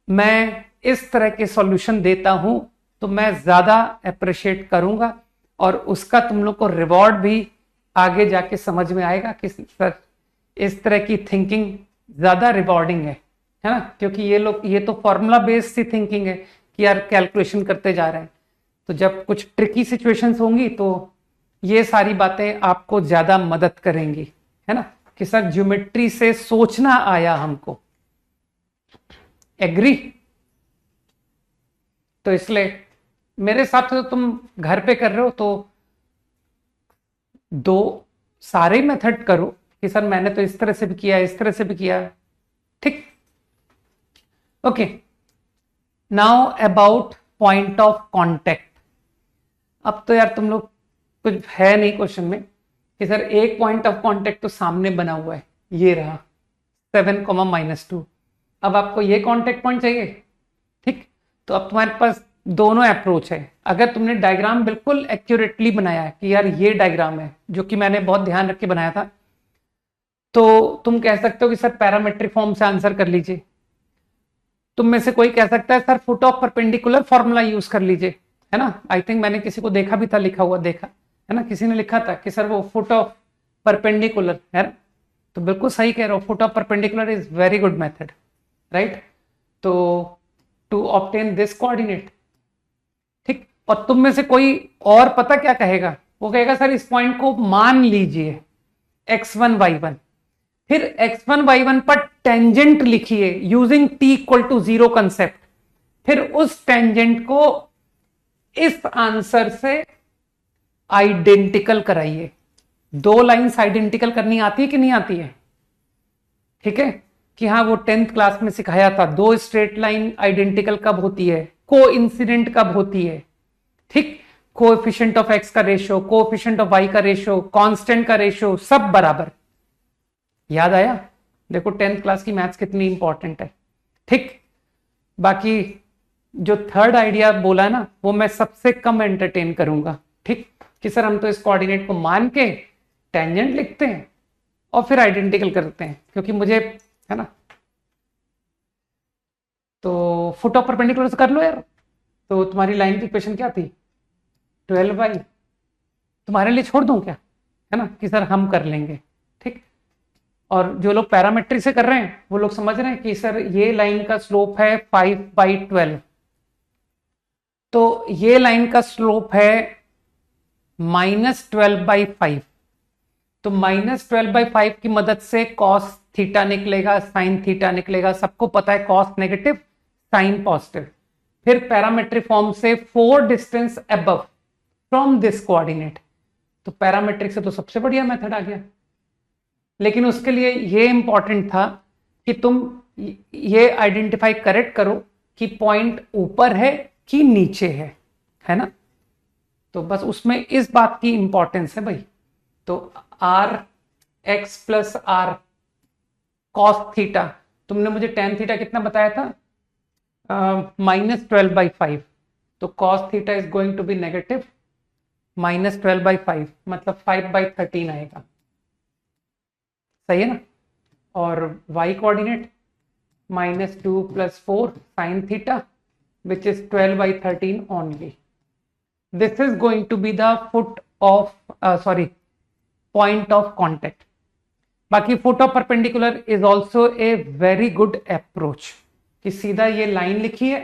Speaker 1: मैं इस तरह के सॉल्यूशन देता हूं तो मैं ज्यादा अप्रिशिएट करूंगा और उसका तुम लोग को रिवॉर्ड भी आगे जाके समझ में आएगा कि सर इस तरह की थिंकिंग ज्यादा रिवॉर्डिंग है ना। क्योंकि ये तो फॉर्मूला बेस्ड सी थिंकिंग है कि यार कैलकुलेशन करते जा रहे हैं, तो जब कुछ ट्रिकी सिचुएशंस होंगी तो ये सारी बातें आपको ज्यादा मदद करेंगी, है ना, कि सर ज्योमेट्री से सोचना आया हमको, एग्री। तो इसलिए मेरे हिसाब से तो तुम घर पे कर रहे हो तो दो सारे मेथड करो कि सर मैंने तो इस तरह से भी किया, इस तरह से भी किया, ठीक। Okay, now about point of contact. अब तो यार तुम लोग कुछ है नहीं क्वेश्चन में कि सर एक पॉइंट ऑफ कांटेक्ट तो सामने बना हुआ है, ये रहा 7, -2। अब आपको ये कांटेक्ट पॉइंट चाहिए, ठीक। तो अब तुम्हारे पास दोनों अप्रोच है। अगर तुमने डायग्राम बिल्कुल एक्यूरेटली बनाया है कि यार ये डायग्राम है, जो कि मैंने बहुत ध्यान रख के बनाया था, तो तुम कह सकते हो कि सर पैरामेट्रिक फॉर्म से आंसर कर लीजिए। तुम में से कोई कह सकता है sir foot of perpendicular formula use कर लीजिए, है ना। आई थिंक मैंने किसी को देखा भी था, लिखा हुआ देखा है ना, किसी ने लिखा था कि सर वो फुट ऑफ परपेंडिकुलर है ना। तो बिल्कुल सही कह रहे हो, foot of perpendicular is very good method, right. तो टू ऑब्टेन दिस कोऑर्डिनेट, ठीक। और तुम में से कोई और पता क्या कहेगा, वो कहेगा सर इस पॉइंट को मान लीजिए x1 y1, फिर x1 y1 पर टेंजेंट लिखिए यूजिंग t = 0 कंसेप्ट, फिर उस टेंजेंट को इस आंसर से आइडेंटिकल कराइए। दो लाइंस आइडेंटिकल करनी आती है कि नहीं आती है, ठीक है, कि हाँ वो 10th क्लास में सिखाया था, दो स्ट्रेट लाइन आइडेंटिकल कब होती है, को इंसिडेंट कब होती है, ठीक। कोएफिशिएंट ऑफ x का रेशियो, कोएफिशिएंट ऑफ y का रेशियो, कांस्टेंट का रेशियो, सब बराबर। याद आया, देखो 10th क्लास की मैथ्स कितनी इंपॉर्टेंट है, ठीक। बाकी जो थर्ड आइडिया बोला ना वो मैं सबसे कम एंटरटेन करूंगा, ठीक, कि सर हम तो इस कोऑर्डिनेट को मान के टेंजेंट लिखते हैं और फिर आइडेंटिकल करते हैं, क्योंकि मुझे, है ना। तो फुट ऑफ परपेंडिकुलर से कर लो यार। तो तुम्हारी लाइन की इक्वेशन क्या थी, 12y, तुम्हारे लिए छोड़ दूं क्या, है ना, कि सर हम कर लेंगे, ठीक। और जो लोग पैरामेट्रिक से कर रहे हैं वो लोग समझ रहे हैं कि सर ये लाइन का स्लोप है 5/12, तो ये लाइन का स्लोप है -12/5, तो -12/5 की मदद से कॉस थीटा निकलेगा, साइन थीटा निकलेगा। सबको पता है कॉस नेगेटिव, साइन पॉजिटिव। फिर पैरामेट्रिक फॉर्म से 4 distance above from this coordinate, तो पैरामेट्रिक से तो सबसे बढ़िया मेथड आ गया। लेकिन उसके लिए ये इंपॉर्टेंट था कि तुम ये आइडेंटिफाई करेक्ट करो कि पॉइंट ऊपर है कि नीचे है ना। तो बस उसमें इस बात की इंपॉर्टेंस है भाई। तो R x plus R cos theta, तुमने मुझे टेन थीटा कितना बताया था, -12/5। तो cos theta is going to be negative -12/5, मतलब 5/13 आएगा, सही है ना। और y coordinate -2 + 4 sin theta which is 12/13 only. This is going to be the foot of point of contact. बाकी foot of perpendicular is also a very good approach कि सीधा ये लाइन लिखी है,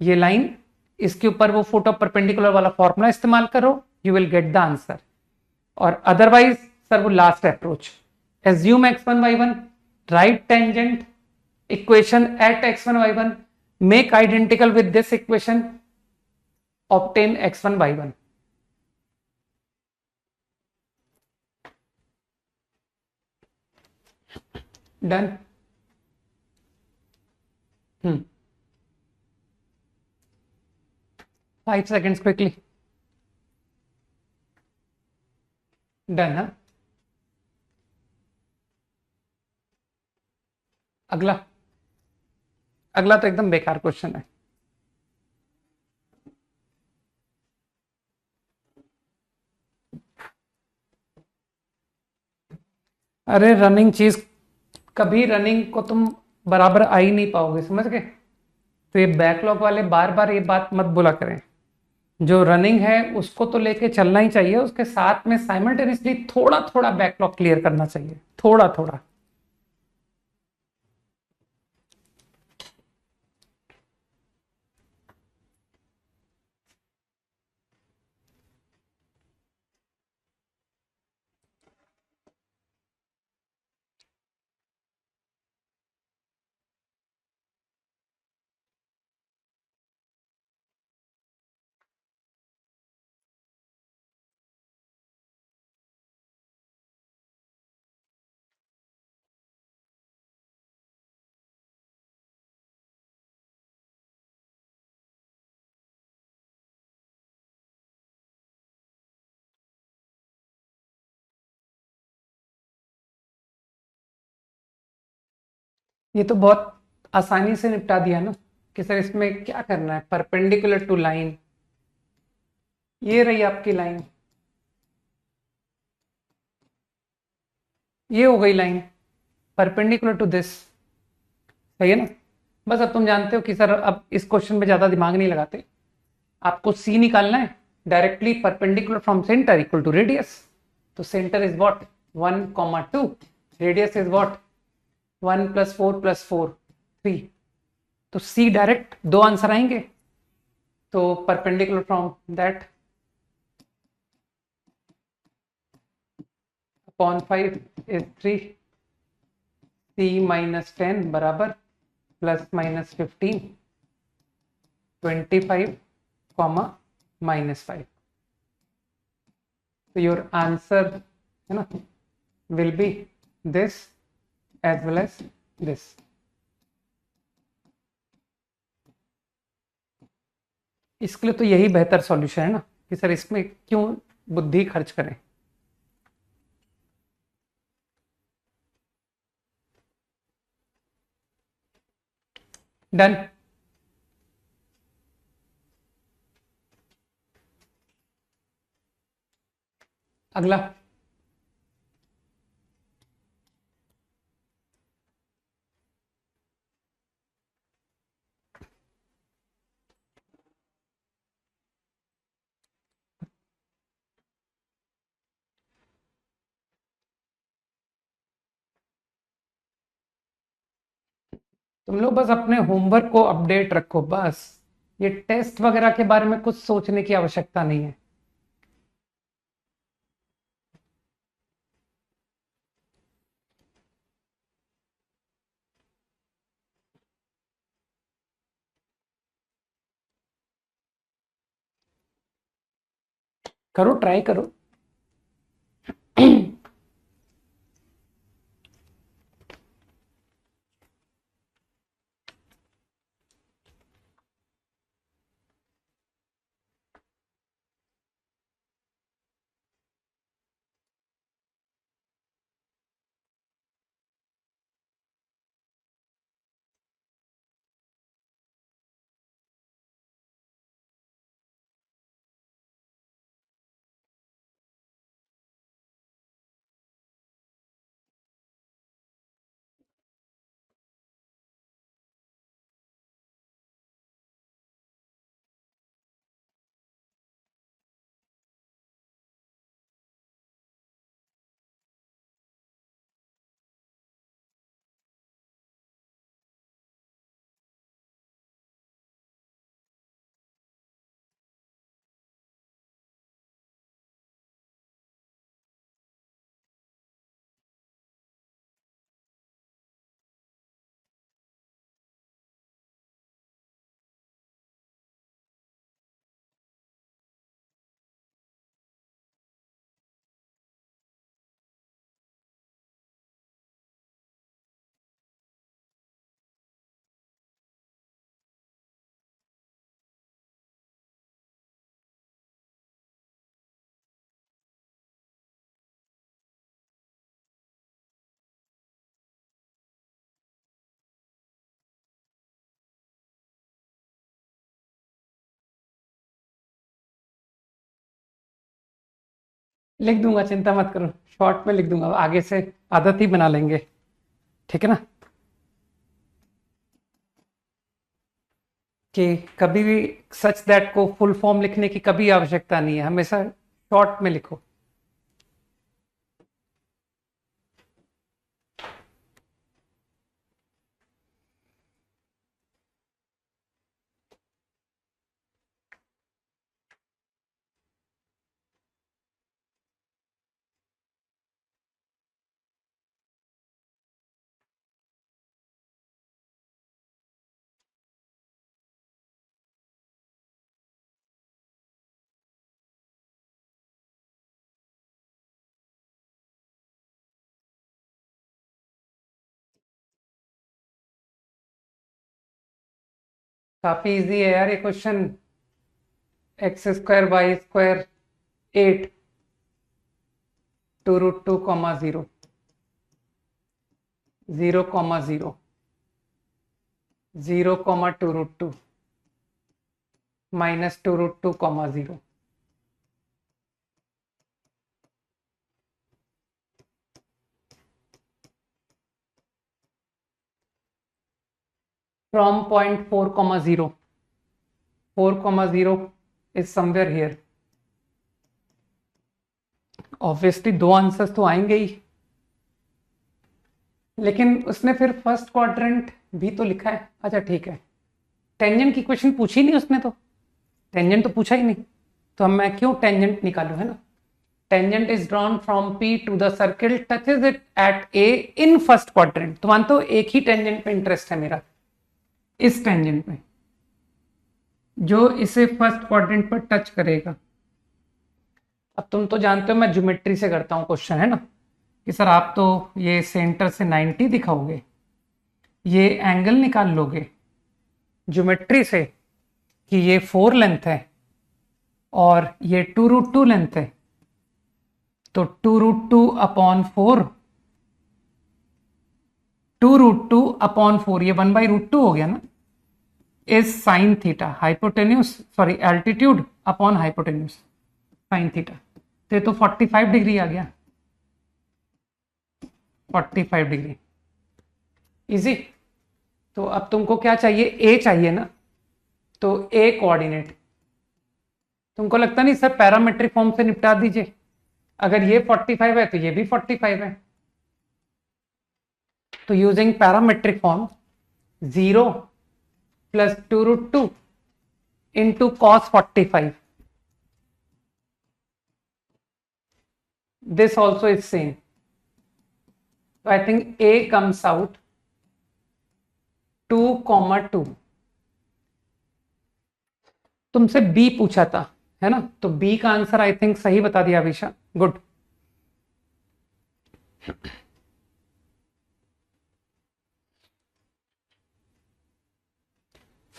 Speaker 1: ये लाइन, इसके ऊपर वो foot of perpendicular वाला फॉर्मूला इस्तेमाल करो, you will get the answer. और अदरवाइज सर वो last approach, assume x1 y1, write tangent equation at x1 y1, make identical with this equation, obtain x1 y1. Done. 5 seconds quickly. Done, huh? अगला अगला तो एकदम बेकार question है। अरे running चीज, कभी रनिंग को तुम बराबर आ ही नहीं पाओगे, समझ गए। तो ये बैकलॉग वाले बार बार ये बात मत बोला करें। जो रनिंग है उसको तो लेके चलना ही चाहिए, उसके साथ में साइमल्टेनियसली थोड़ा थोड़ा बैकलॉग क्लियर करना चाहिए, थोड़ा थोड़ा। ये तो बहुत आसानी से निपटा दिया ना कि सर इसमें क्या करना है, परपेंडिकुलर टू लाइन, ये रही आपकी लाइन, ये हो गई लाइन परपेंडिकुलर टू दिस, सही है ना। बस अब तुम जानते हो कि सर अब इस क्वेश्चन में ज्यादा दिमाग नहीं लगाते, आपको सी निकालना है directly perpendicular from centre equal to radius. तो centre is what 1, 2, radius is what 1 + 4 + 4 3। तो सी डायरेक्ट दो आंसर आएंगे। तो perpendicular from that upon 5 is 3, c -10 बराबर ±15 25, -5। तो योर आंसर है ना will be this as well as this. इसके लिए तो यही बेहतर सॉल्यूशन है ना कि सर इसमें क्यों बुद्धि खर्च करें। डन। अगला तुम लोग बस अपने होमवर्क को अपडेट रखो बस, ये टेस्ट वगैरह के बारे में कुछ सोचने की आवश्यकता नहीं है। करो, ट्राई करो। लिख दूंगा, चिंता मत करो, शॉर्ट में लिख दूंगा, आगे से आदत ही बना लेंगे, ठीक है ना, कि कभी भी सच दैट को फुल फॉर्म लिखने की कभी आवश्यकता नहीं है, हमेशा शॉर्ट में लिखो। काफी इजी है यार ये question. X square y square 8 2√2 comma 0 0 comma 0 0 comma 2√2 minus 2√2 comma 0। From point 4,0 4,0 is somewhere here. Obviously दो आंसर्स तो आएंगे ही, लेकिन उसने फिर फर्स्ट क्वाड्रेंट भी तो लिखा है। अच्छा ठीक है, टेंजेंट की क्वेश्चन पूछी नहीं उसने, तो टेंजेंट तो पूछा ही नहीं, तो मैं क्यों टेंजेंट निकालू, है ना। Tangent is drawn from P to the circle touches it at A in first quadrant. तो मानते हो एक ही टेंजेंट पे इंटरेस्ट है मेरा, इस टेंजेंट में जो इसे फर्स्ट क्वाड्रेंट पर टच करेगा। अब तुम तो जानते हो मैं ज्योमेट्री से करता हूं क्वेश्चन, है ना, कि सर आप तो ये सेंटर से 90 दिखाओगे, ये एंगल निकाल लोगे ज्योमेट्री से कि ये 4 लेंथ है और ये 2√2 लेंथ है, तो 2√2 अपॉन 4, 2√2 अपॉन 4, ये 1/√2 हो गया ना, is sine theta, hypotenuse sorry altitude upon hypotenuse sine theta. तो ये तो 45 डिग्री आ गया, 45 डिग्री, इजी। तो अब तुमको क्या चाहिए, ए चाहिए ना, तो ए कोऑर्डिनेट। तुमको लगता नहीं सर पैरामेट्रिक फॉर्म से निपटा दीजिए, अगर ये 45 है तो ये भी 45 है, तो using parametric form 0 plus 2√2 into cos 45, this also is same, so I think A comes out 2,2। तुमसे B पूछा था, है ना, तो B का आंसर आई थिंक सही बता दिया Abhisha, good.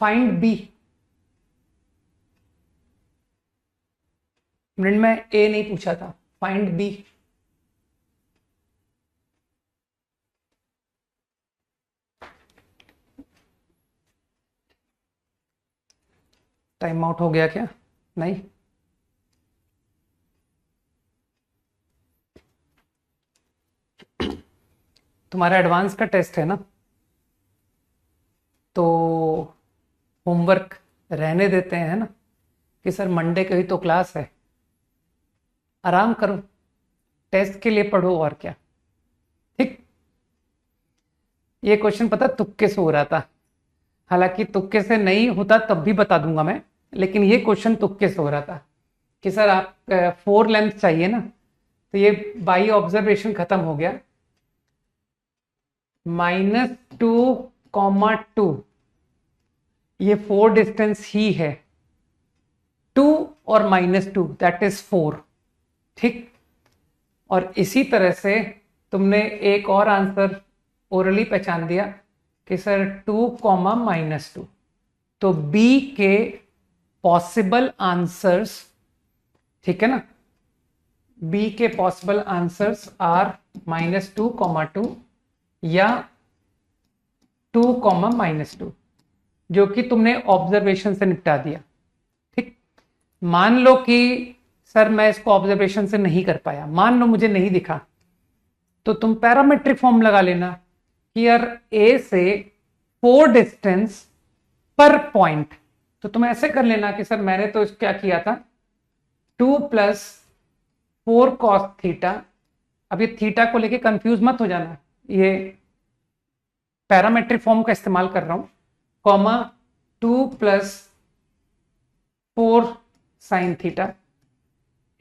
Speaker 1: Find B, minute में A नहीं पूछा था, फाइंड B। टाइम आउट हो गया क्या, नहीं, तुम्हारा एडवांस का टेस्ट है ना, तो होमवर्क रहने देते हैं, है ना, कि सर मंडे को ही तो क्लास है, आराम करो, टेस्ट के लिए पढ़ो और क्या, ठीक। ये क्वेश्चन पता तुक्के से हो रहा था, हालांकि तुक्के से नहीं होता तब भी बता दूंगा मैं, लेकिन ये क्वेश्चन तुक्के से हो रहा था कि सर आप 4 लेंथ चाहिए ना, तो ये बाई ऑब्जर्वेशन खत्म हो गया, -2,2 ये 4 डिस्टेंस ही है, 2 और -2 दैट इज 4, ठीक। और इसी तरह से तुमने एक और आंसर ओरली पहचान दिया कि सर 2, -2, तो बी के पॉसिबल आंसर्स, ठीक है ना, बी के पॉसिबल आंसर्स आर -2,2 या 2, -2, जो कि तुमने ऑब्जर्वेशन से निपटा दिया, ठीक। मान लो कि सर मैं इसको ऑब्जर्वेशन से नहीं कर पाया, मान लो मुझे नहीं दिखा, तो तुम पैरामेट्रिक फॉर्म लगा लेना। हियर ए से 4 डिस्टेंस पर पॉइंट, तो तुम ऐसे कर लेना कि सर मैंने तो क्या किया था, 2 + 4 cos थीटा। अब ये थीटा को लेके कंफ्यूज मत हो जाना, ये पैरामेट्रिक फॉर्म का इस्तेमाल कर रहा हूं, कॉमा 2 + 4 sin थीटा।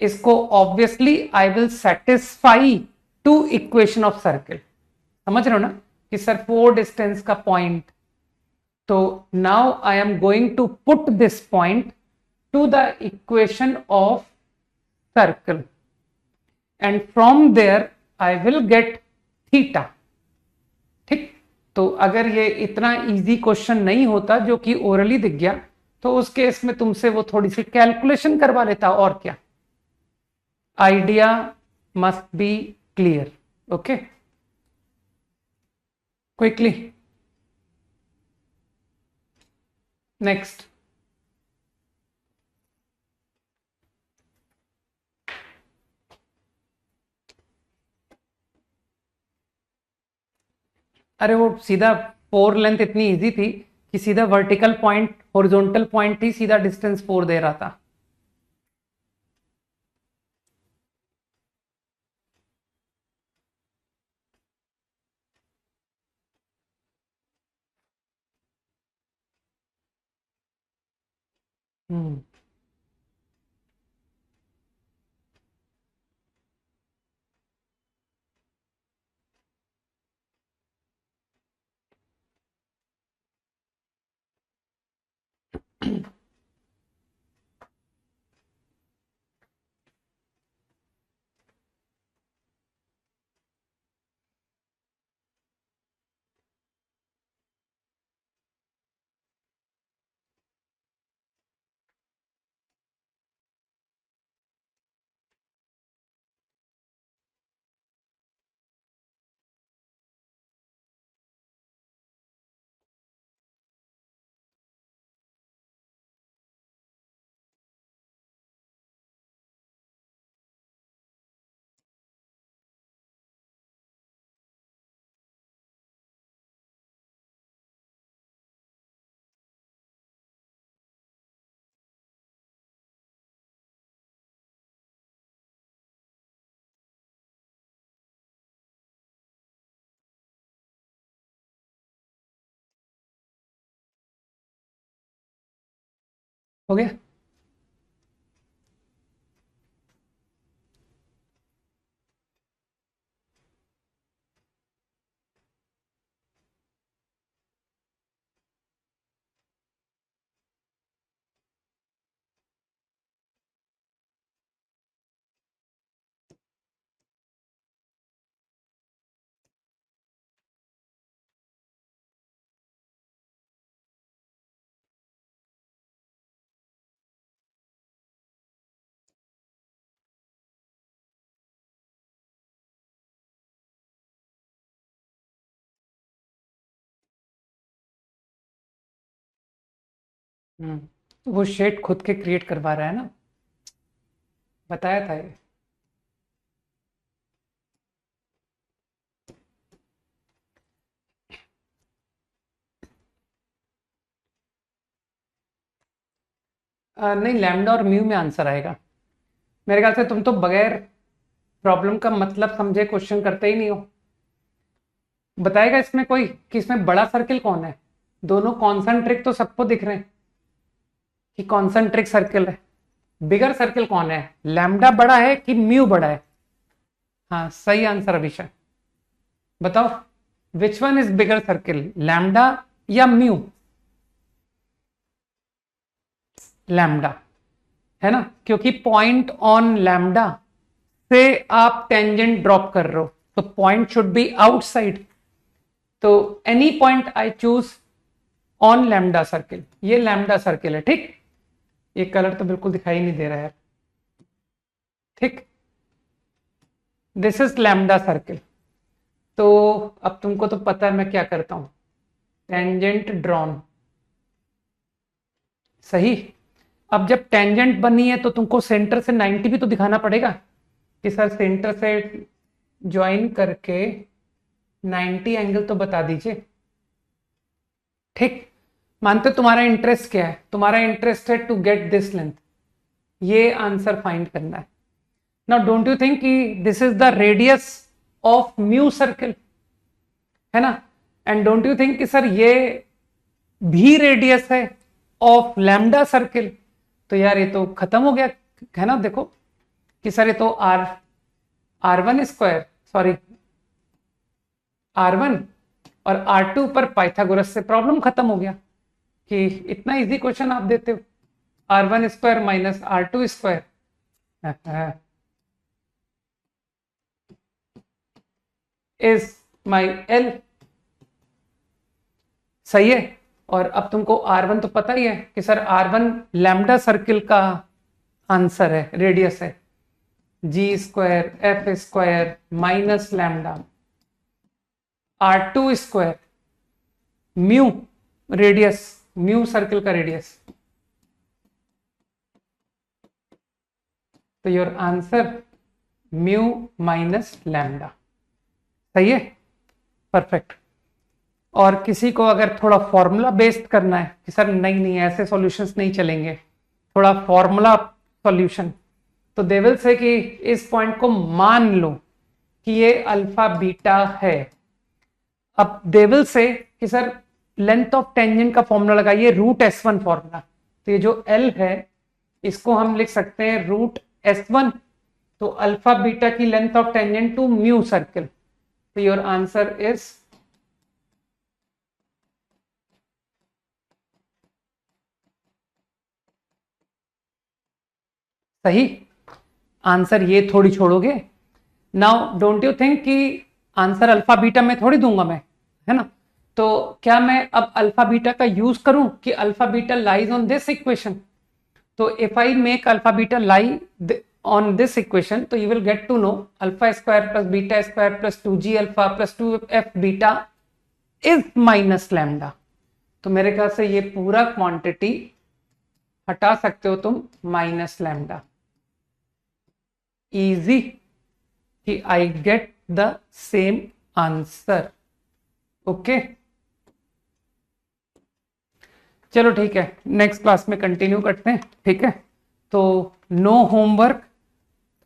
Speaker 1: इसको obviously I will satisfy 2 equation of circle. समझ रहे हो ना कि सर 4 डिस्टेंस का पॉइंट, तो now I am going to put this point to the equation of circle and from there I will get theta. ठीक, तो अगर ये इतना इजी क्वेश्चन नहीं होता जो कि ओरली दिख गया, तो उस केस में तुमसे वो थोड़ी सी कैलकुलेशन करवा लेता, और क्या। Idea must be clear, okay, quickly next. अरे वो सीधा 4 लेंथ इतनी इजी थी कि सीधा वर्टिकल पॉइंट हॉरिजॉन्टल पॉइंट ही सीधा डिस्टेंस 4 दे रहा था। हम्म, हो गया। तो वो शेड खुद के क्रिएट करवा रहा है ना, बताया था ये। नहीं, लैम्डा और म्यू में आंसर आएगा मेरे ख्याल से। तुम तो बगैर प्रॉब्लम का मतलब समझे क्वेश्चन करते ही नहीं हो। बताएगा इसमें कोई कि इसमें बड़ा सर्किल कौन है? दोनों कॉन्सेंट्रिक तो सबको दिख रहे हैं कि कॉन्सेंट्रिक सर्किल है। बिगर सर्किल कौन है? लैम्डा बड़ा है कि म्यू बड़ा है? हाँ, सही आंसर अभिषेक। बताओ which one is bigger circle, lambda या म्यू? लैम्डा, है ना, क्योंकि पॉइंट ऑन लैम्डा से आप टेंजेंट ड्रॉप कर रहे हो, तो पॉइंट शुड बी आउटसाइड। तो any point I choose on lambda circle, ये लैम्डा सर्किल है। ठीक, ये कलर तो बिल्कुल दिखाई नहीं दे रहा है। ठीक, दिस इज लैम्डा सर्किल। तो अब तुमको तो पता है मैं क्या करता हूं, टेंजेंट ड्रॉन। सही। अब जब टेंजेंट बनी है तो तुमको सेंटर से 90 भी तो दिखाना पड़ेगा कि सर सेंटर से ज्वाइन करके 90 एंगल तो बता दीजिए। ठीक, मानते तुम्हारा इंटरेस्ट क्या है? तुम्हारा इंटरेस्ट है टू गेट दिस लेंथ, ये आंसर फाइंड करना है। नाउ डोंट यू थिंक कि this is the radius of mu circle, है ना? एंड डोंट यू थिंक कि सर ये भी रेडियस है ऑफ लैम्डा सर्कल? तो यार ये तो खत्म हो गया, है ना? देखो कि सर ये तो R1 स्क्वायर, सॉरी R1 और R2 पर पाइथागोरस से प्रॉब्लम खत्म हो गया कि इतना इजी क्वेश्चन आप देते हो, R1 square minus R2 square is my L। सही है। और अब तुमको R1 तो पता ही है कि सर R1 लैम्डा सर्किल का आंसर है, रेडियस है G square F square minus lambda, R2 square mu radius, mu circle का रेडियस। तो your answer mu minus lambda. सही है, परफेक्ट। और किसी को अगर थोड़ा फॉर्मूला बेस्ड करना है कि सर नहीं नहीं ऐसे सॉल्यूशंस नहीं चलेंगे, थोड़ा फॉर्मूला सॉल्यूशन, तो दे विल से कि इस पॉइंट को मान लो कि ये अल्फा बीटा है। अब दे विल से कि सर लेंथ ऑफ टेंजेंट का फॉर्मूला लगाइए, रूट S1 फॉर्मूला। तो ये जो L है इसको हम लिख सकते हैं रूट S1, तो अल्फा बीटा की length of tangent to mu circle. तो योर आंसर इज सही। आंसर ये थोड़ी छोड़ोगे। नाउ डोंट यू थिंक कि आंसर अल्फा बीटा में थोड़ी दूंगा मैं, है ना? तो क्या मैं अब अल्फा बीटा का यूज करूं कि alpha beta lies on this equation? तो if I make alpha beta lie on this equation, तो you will get to know alpha square plus beta square plus 2g alpha plus 2f beta is minus lambda। तो मेरे ख्याल से ये पूरा quantity हटा सकते हो तुम माइनस लैम्डा। इजी कि I get the same answer. Okay, चलो ठीक है, नेक्स्ट क्लास में कंटिन्यू करते हैं। ठीक है, तो नो होमवर्क,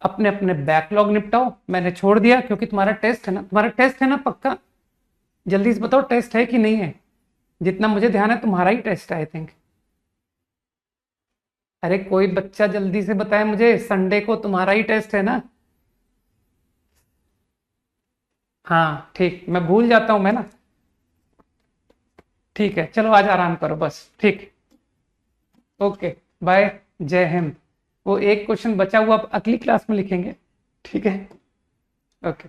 Speaker 1: अपने अपने बैकलॉग निपटाओ। मैंने छोड़ दिया क्योंकि तुम्हारा टेस्ट है ना, तुम्हारा टेस्ट है ना पक्का? जल्दी से बताओ टेस्ट है कि नहीं है? जितना मुझे ध्यान है तुम्हारा ही टेस्ट है आई थिंक। अरे कोई बच्चा जल्दी से बताए मुझे, संडे को तुम्हारा ही टेस्ट है ना? हाँ ठीक, मैं भूल जाता हूं मैं ना। ठीक है, चलो आज आराम करो बस। ठीक, ओके, बाय, जय हिंद। वो एक क्वेश्चन बचा हुआ अगली क्लास में लिखेंगे। ठीक है, ओके।